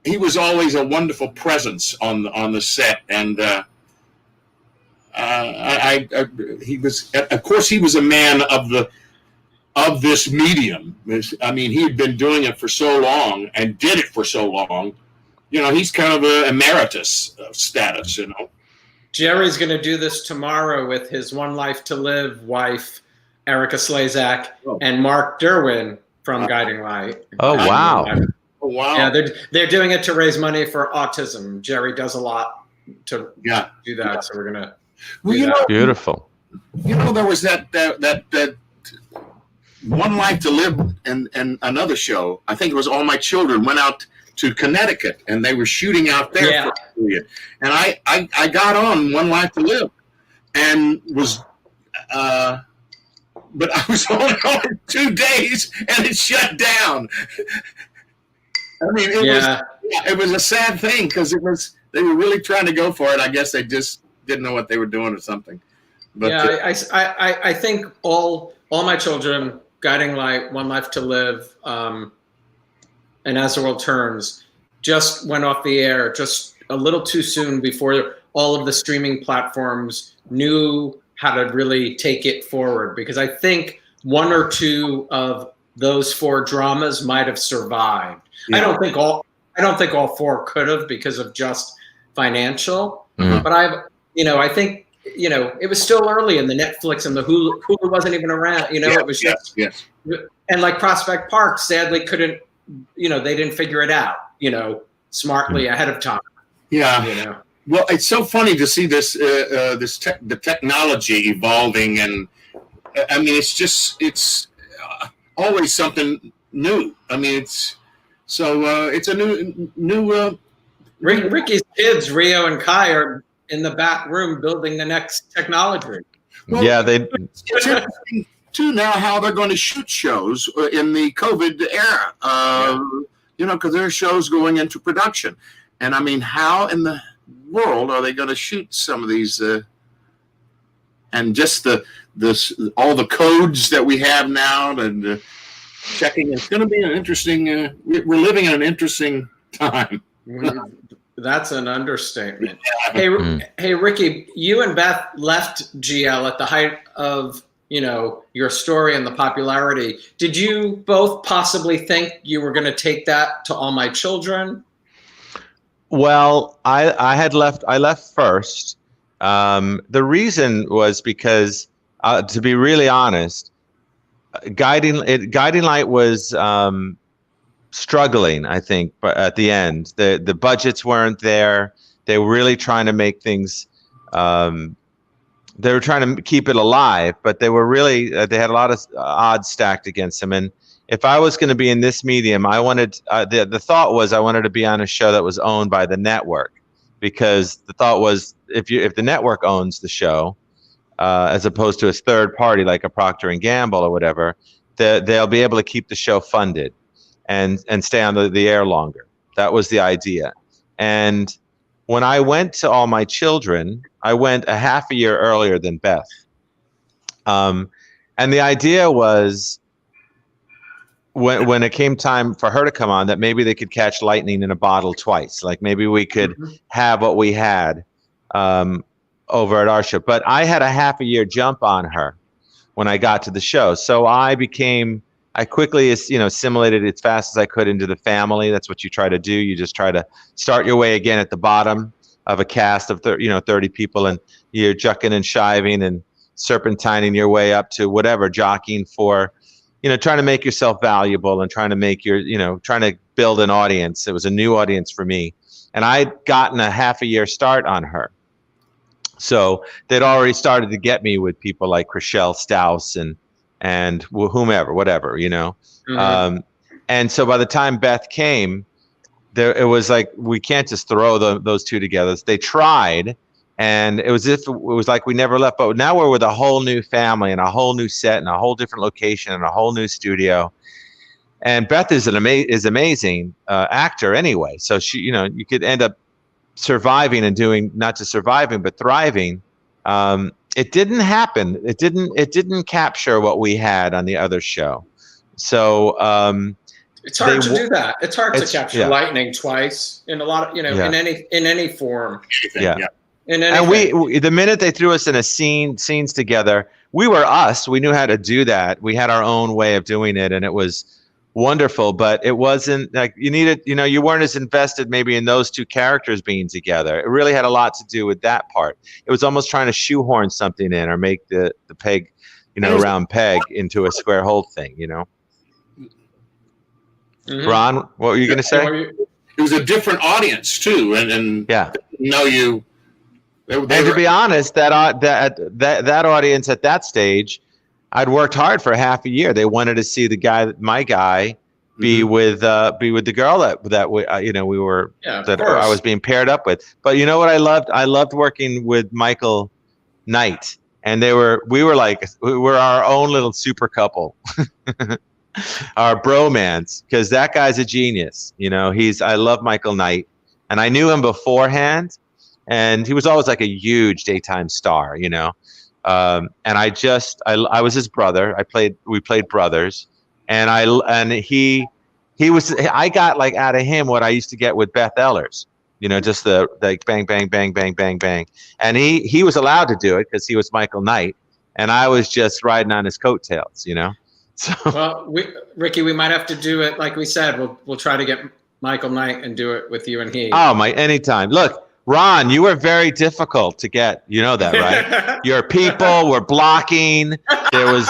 he was always a wonderful presence on the set, and he was, of course, he was a man of this medium. I mean, he had been doing it for so long and did it for so long. He's kind of an emeritus status. Jerry's going to do this tomorrow with his One Life to Live wife, Erica Slazak, and Mark Derwin from Guiding Light. Oh, wow. Oh, wow. Yeah, they're doing it to raise money for autism. Jerry does a lot to do that, so we're going to Beautiful. There was that One Life to Live and another show. I think it was All My Children went out to Connecticut, and they were shooting out there for a period. And I got on One Life to Live, and was, but I was only on 2 days, and it shut down. I mean, it was a sad thing because they were really trying to go for it. I guess they just didn't know what they were doing or something. But I think all My Children, Guiding Light, One Life to Live, and As the World Turns just went off the air just a little too soon before all of the streaming platforms knew how to really take it forward. Because I think 1 or 2 of those 4 dramas might have survived. Yeah. I don't think all 4 could have because of just financial. Mm-hmm. But I think it was still early, and the Netflix and the Hulu wasn't even around. It was just and like Prospect Park, sadly couldn't. They didn't figure it out. Smartly ahead of time. Yeah. Well, it's so funny to see this the technology evolving, and I mean, it's always something new. I mean, it's a new. Ricky's kids, Rio and Kai, are in the back room building the next technology. Well, it's interesting too now how they're going to shoot shows in the COVID era. Because there are shows going into production, and I mean, how in the world are they going to shoot some of these? And just all the codes that we have now, and checking. It's going to be an interesting. We're living in an interesting time. That's an understatement. Hey, Ricky, you and Beth left GL at the height of your story and the popularity. Did you both possibly think you were going to take that to All My Children? Well, I left first. The reason was because, to be really honest, Guiding Light was struggling, I think, but at the end, the budgets weren't there. They were really trying to make things. They were trying to keep it alive, but they were really they had a lot of odds stacked against them. And if I was going to be in this medium, I wanted the thought was I wanted to be on a show that was owned by the network, because the thought was if the network owns the show, as opposed to a third party like a Procter and Gamble or whatever, they'll be able to keep the show funded and stay on the air longer. That was the idea. And when I went to All My Children, I went a half a year earlier than Beth. And the idea was when it came time for her to come on, that maybe they could catch lightning in a bottle twice. Like maybe we could have what we had over at our show. But I had a half a year jump on her when I got to the show. So I quickly, assimilated as fast as I could into the family. That's what you try to do. You just try to start your way again at the bottom of a cast of 30 people, and you're jucking and shiving, and serpentining your way up to whatever, jockeying for, trying to make yourself valuable and trying to make trying to build an audience. It was a new audience for me. And I'd gotten a half a year start on her. So they'd already started to get me with people like Rochelle Stauss and whomever, whatever, Mm-hmm. And so by the time Beth came, it was like, we can't just throw those two together. They tried, and it was like we never left. But now we're with a whole new family and a whole new set and a whole different location and a whole new studio. And Beth is amazing actor anyway. So she, you could end up surviving and doing, not just surviving but thriving. It didn't happen. It didn't capture what we had on the other show. So it's hard to do that. It's hard to capture lightning twice in a lot of, in any form. Yeah. And we the minute they threw us in a scenes together, we were us. We knew how to do that. We had our own way of doing it, and it was wonderful. But it wasn't like you needed, you weren't as invested maybe in those two characters being together. It really had a lot to do with that part. It was almost trying to shoehorn something in or make the peg, round peg into a square hole thing, Mm-hmm. Ron, what were you going to say? It was a different audience too, and you. And to be honest, that audience at that stage, I'd worked hard for half a year. They wanted to see my guy be mm-hmm. with the girl that we were I was being paired up with. But you know what I loved? I loved working with Michael Knight, and we were our own little super couple. Our bromance, because that guy's a genius. I love Michael Knight, and I knew him beforehand, and he was always like a huge daytime star, and I was his brother. We played brothers, and I got like out of him what I used to get with Beth Ehlers, just the like bang, bang, bang, bang, bang, bang. And he was allowed to do it because he was Michael Knight, and I was just riding on his coattails, So. Well, Ricky, we might have to do it like we said. We'll try to get Michael Knight and do it with you and he. Oh, anytime. Look, Ron, you were very difficult to get. You know that, right? Your people were blocking. You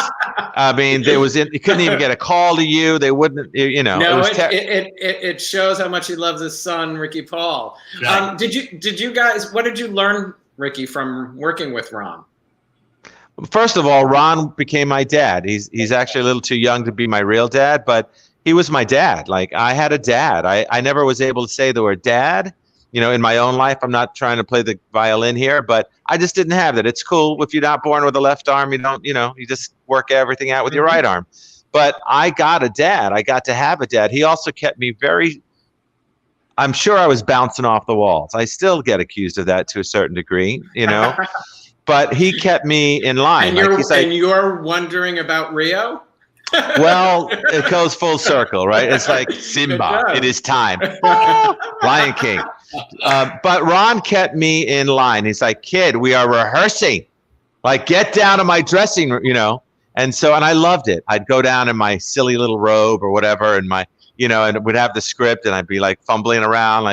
couldn't even get a call to you. They wouldn't, No, it shows how much he loves his son, Ricky Paull. Right. Did you guys, what did you learn, Ricky, from working with Ron? First of all, Ron became my dad. He's actually a little too young to be my real dad, but he was my dad. Like, I had a dad. I never was able to say the word dad, in my own life. I'm not trying to play the violin here, but I just didn't have that. It's cool if you're not born with a left arm, you don't, you just work everything out with your right arm. But I got a dad. I got to have a dad. He also kept me I'm sure I was bouncing off the walls. I still get accused of that to a certain degree, But he kept me in line. And you're wondering about Rio? Well, it goes full circle, right? It's like Simba. It is time. Lion King. But Ron kept me in line. He's like, kid, we are rehearsing. Like, get down to my dressing room, And I loved it. I'd go down in my silly little robe or whatever, and and would have the script, and I'd be like fumbling around,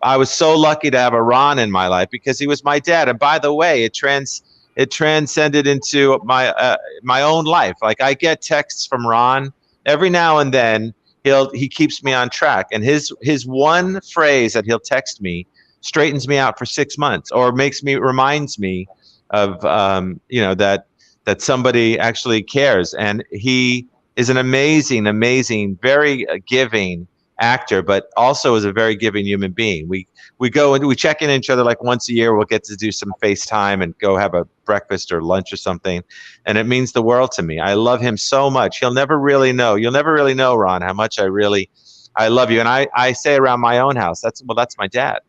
I was so lucky to have a Ron in my life because he was my dad. And by the way, it transcended into my own life. Like, I get texts from Ron every now and then. He keeps me on track, and his one phrase that he'll text me straightens me out for 6 months, or reminds me of that somebody actually cares. And he is an amazing, very giving actor, but also is a very giving human being. We go and we check in each other like once a year. We'll get to do some FaceTime and go have a breakfast or lunch or something, and it means the world to me. I love him so much. You'll never really know, Ron, how much I love you. And I say around my own house, that's my dad.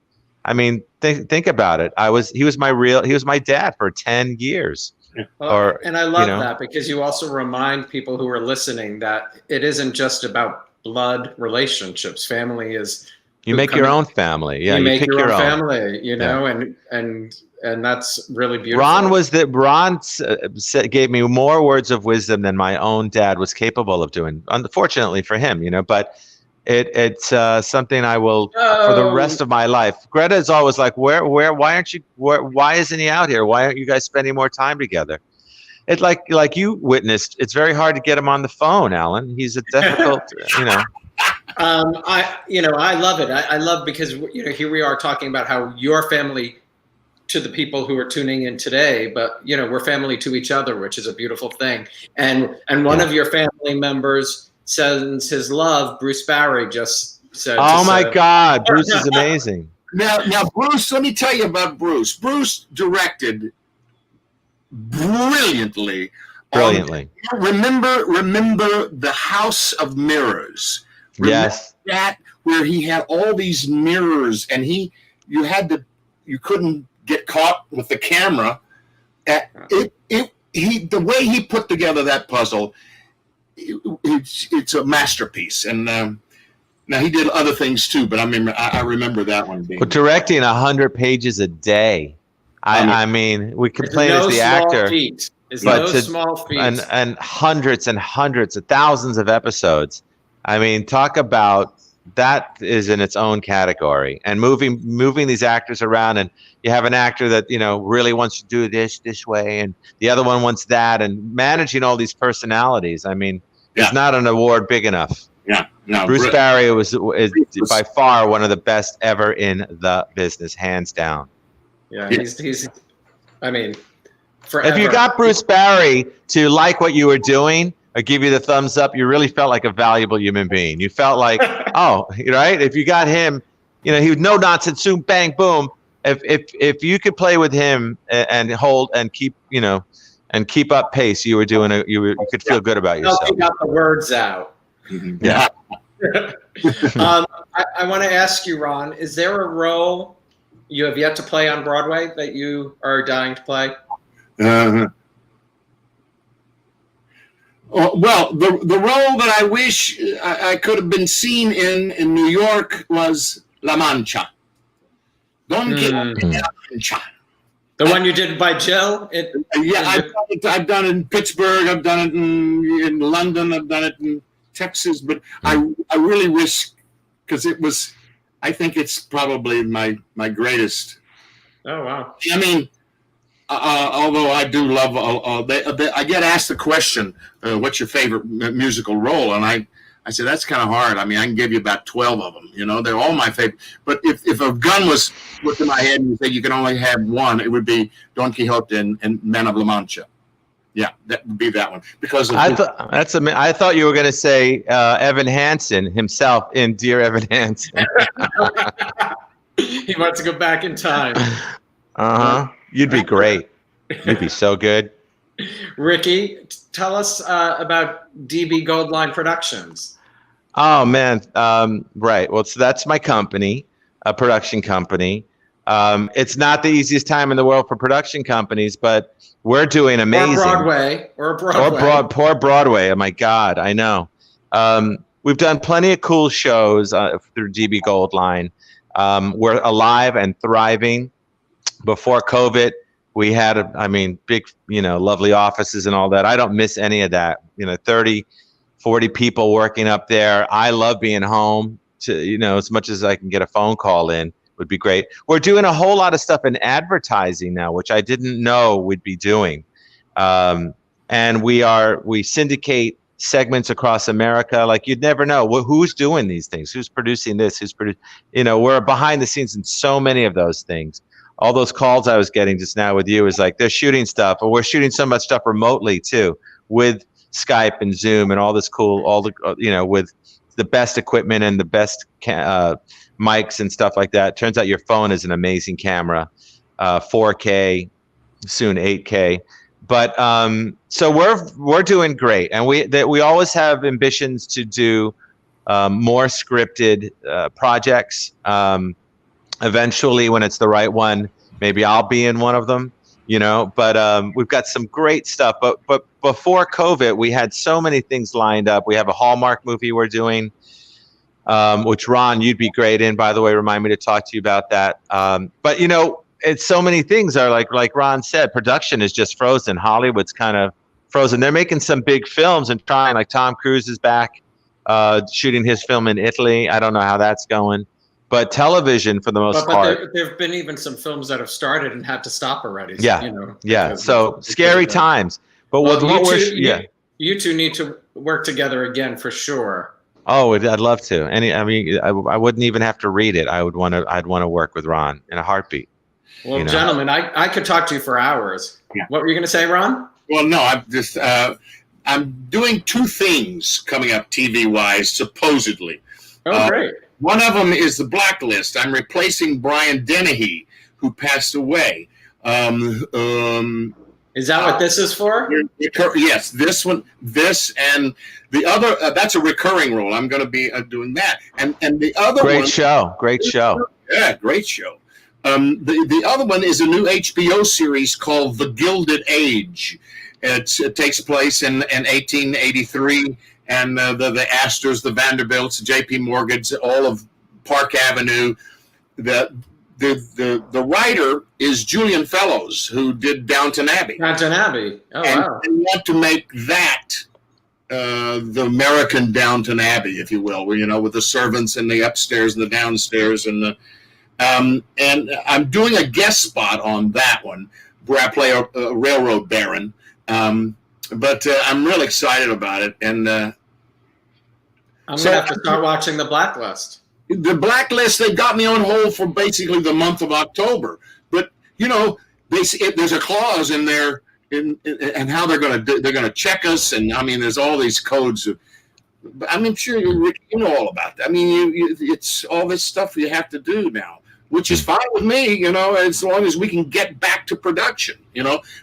I mean, think about it. He was my dad for 10 years. And I love that, because you also remind people who are listening that it isn't just about blood relationships. Family is you make your own family. Yeah, you make pick your own family, and that's really beautiful. Ron gave me more words of wisdom than my own dad was capable of doing. Unfortunately for him, but It's something I will for the rest of my life. Greta is always like, why aren't you? Why isn't he out here? Why aren't you guys spending more time together? It's like you witnessed. It's very hard to get him on the phone, Alan. He's a difficult, I love it. I love because here we are talking about how your family to the people who are tuning in today, but we're family to each other, which is a beautiful thing. And one of your family members sends his love. Bruce Barry just said. Oh my God, Bruce is amazing. Now, Bruce. Let me tell you about Bruce. Bruce directed brilliantly. Remember the House of Mirrors. Yes. That where he had all these mirrors, and you couldn't get caught with the camera. The way he put together that puzzle, it's a masterpiece. And now he did other things too, but I remember that one being. But directing 100 pages a day. I mean, we complain as the actor, but small feat, and hundreds and hundreds of thousands of episodes. I mean, talk about that is in its own category. And moving these actors around, and you have an actor that really wants to do this way, and the other one wants that, and managing all these personalities. I mean, it's not an award big enough. Yeah, no. Bruce Barry is by far one of the best ever in the business, hands down. Yeah, he's. I mean, forever. If you got Bruce Barry to like what you were doing or give you the thumbs up, you really felt like a valuable human being. You felt like, oh, right. If you got him, he was no nonsense, zoom, bang, boom. If you could play with him and hold and keep, and keep up pace, you could feel good about yourself. You got the words out. Yeah. I want to ask you, Ron, is there a role you have yet to play on Broadway that you are dying to play? Well, the role that I wish I could have been seen in New York was La Mancha. Don Quixote de La Mancha. The one you did by Jill? I've done it in Pittsburgh. I've done it in London. I've done it in Texas. But I really wish, because I think it's probably my greatest. Oh, wow. I mean, although I do love, I get asked the question, what's your favorite musical role? And I said, that's kind of hard. I mean, I can give you about 12 of them. They're all my favorite. But if a gun was put in my head and you said you can only have one, it would be Don Quixote and Man of La Mancha. Yeah, that would be that one. Because I thought you were going to say Evan Hansen himself in Dear Evan Hansen. He wants to go back in time. You'd be great. You'd be so good. Ricky, tell us about DB Goldline Productions. Oh, man. Right. Well, so that's my company, a production company. It's not the easiest time in the world for production companies, but we're doing amazing. Or Broadway. Poor Broadway. Oh, my God. I know. We've done plenty of cool shows through DB Goldline. We're alive and thriving. Before COVID, we had, big, lovely offices and all that. I don't miss any of that. 30, 40 people working up there. I love being home to, as much as I can get a phone call in would be great. We're doing a whole lot of stuff in advertising now, which I didn't know we'd be doing. And we syndicate segments across America. Like, you'd never know who's doing these things, who's producing this, we're behind the scenes in so many of those things. All those calls I was getting just now with you is like, they're shooting stuff, or we're shooting so much stuff remotely too, with Skype and Zoom and all this cool, with the best equipment and the best mics and stuff like that. Turns out your phone is an amazing camera, 4K, soon 8K. But so we're doing great, and we always have ambitions to do more scripted projects. Eventually, when it's the right one, maybe I'll be in one of them, but we've got some great stuff. But before COVID, we had so many things lined up. We have a Hallmark movie we're doing, which Ron, you'd be great in, by the way. Remind me to talk to you about that. But it's so many things are like Ron said, production is just frozen. Hollywood's kind of frozen. They're making some big films and trying, like Tom Cruise is back shooting his film in Italy. I don't know how that's going. But television, for the most part. There have been even some films that have started and had to stop already. Yeah, you know, yeah. So scary times. But you two need to work together again for sure. Oh, I'd love to. I wouldn't even have to read it. I'd want to work with Ron in a heartbeat. Well, gentlemen, I could talk to you for hours. Yeah. What were you going to say, Ron? Well, no, I'm doing two things coming up TV-wise, supposedly. Oh, great. One of them is The Blacklist. I'm replacing Brian Dennehy, who passed away. Is that what this is for? Yes, this one, this, and the other. That's a recurring role. I'm going to be doing that. And the other one. Great show. Yeah, great show. The other one is a new HBO series called The Gilded Age. It takes place in 1883. And the Astors, the Vanderbilts, J.P. Morgans, all of Park Avenue. The writer is Julian Fellows, who did Downton Abbey. Downton Abbey. Oh, wow. They want to make that the American Downton Abbey, if you will, where, with the servants and the upstairs and the downstairs. And I'm doing a guest spot on that one where I play a railroad baron. But I'm really excited about it, and I'm going to have to start watching The Blacklist. The Blacklist, they got me on hold for basically the month of October. But there's a clause in there and how they're going to check us, and there's all these codes. I'm sure you know all about that. It's all this stuff you have to do now, which is fine with me, as long as we can get back to production,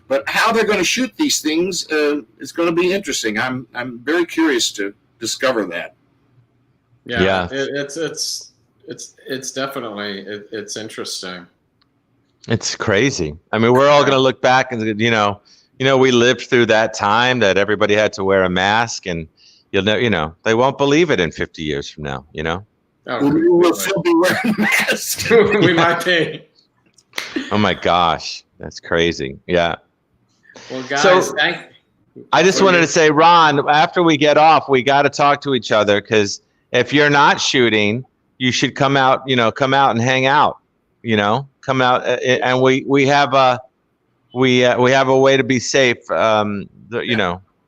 But how they're going to shoot these things is going to be interesting. I'm very curious to discover that. Yeah. It's definitely it's interesting. It's crazy. We're all going to look back and we lived through that time that everybody had to wear a mask, and they won't believe it in 50 years from now. Oh, we will still be wearing masks. We might be. Oh my gosh, that's crazy. Yeah. Well, guys, I just wanted to say, Ron, after we get off, we got to talk to each other, because if you're not shooting, you should come out and hang out. Come out, and we have a way to be safe. And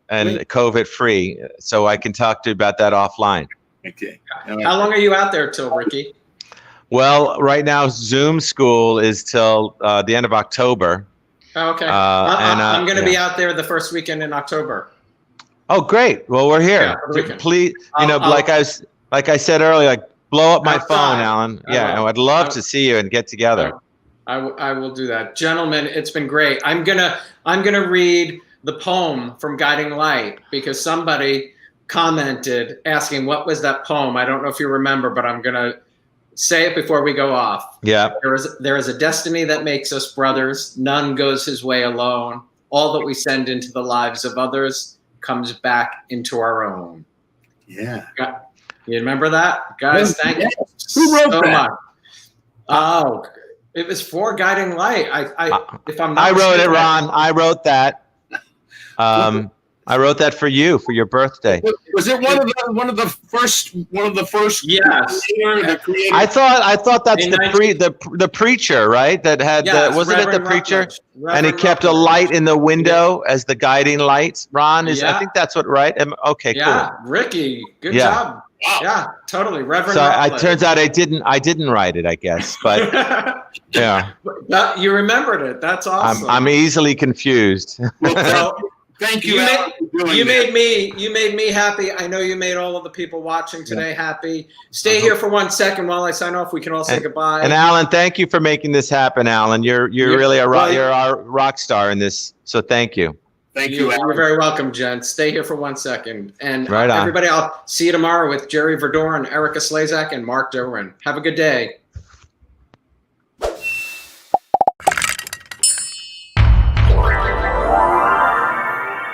COVID free, so I can talk to you about that offline. Okay. How long are you out there till, Ricky? Well, right now Zoom school is till the end of October. Oh, okay. I'm going to be out there the first weekend in October. Oh, great. Well, we're here. Yeah, please, like I said earlier, blow up my phone, Alan. Yeah, I'd love to see you and get together. I will do that, gentlemen. It's been great. I'm gonna read the poem from Guiding Light, because somebody commented asking what was that poem. I don't know if you remember, but I'm gonna say it before we go off. Yeah. There is a destiny that makes us brothers. None goes his way alone. All that we send into the lives of others comes back into our own. Yeah. You remember that, guys? Thank you Who wrote so that? much. Oh, it was for Guiding Light. If I'm not I wrote mistaken, it, Ron. I wrote that. I wrote that for you for your birthday. Was it one of the first? Yes. I thought that's the preacher, right? That had wasn't it the preacher? And he kept a light in the window as the guiding light. Ron is. I think that's what. Right. Okay. Yeah. Cool. Ricky. Good job. Wow. Yeah. Totally. Reverend. So it turns out I didn't write it, I guess, but yeah. You remembered it. That's awesome. I'm easily confused. Well, thank you. You made me happy. I know you made all of the people watching today happy. Stay here for 1 second while I sign off. We can all say goodbye. And Alan, thank you for making this happen, Alan. You're really you're our rock star in this. So thank you. Thank you. You're very welcome, Jen. Stay here for 1 second. And right on. Everybody, I'll see you tomorrow with Jerry Verdor and Erica Slazak and Mark Doran. Have a good day.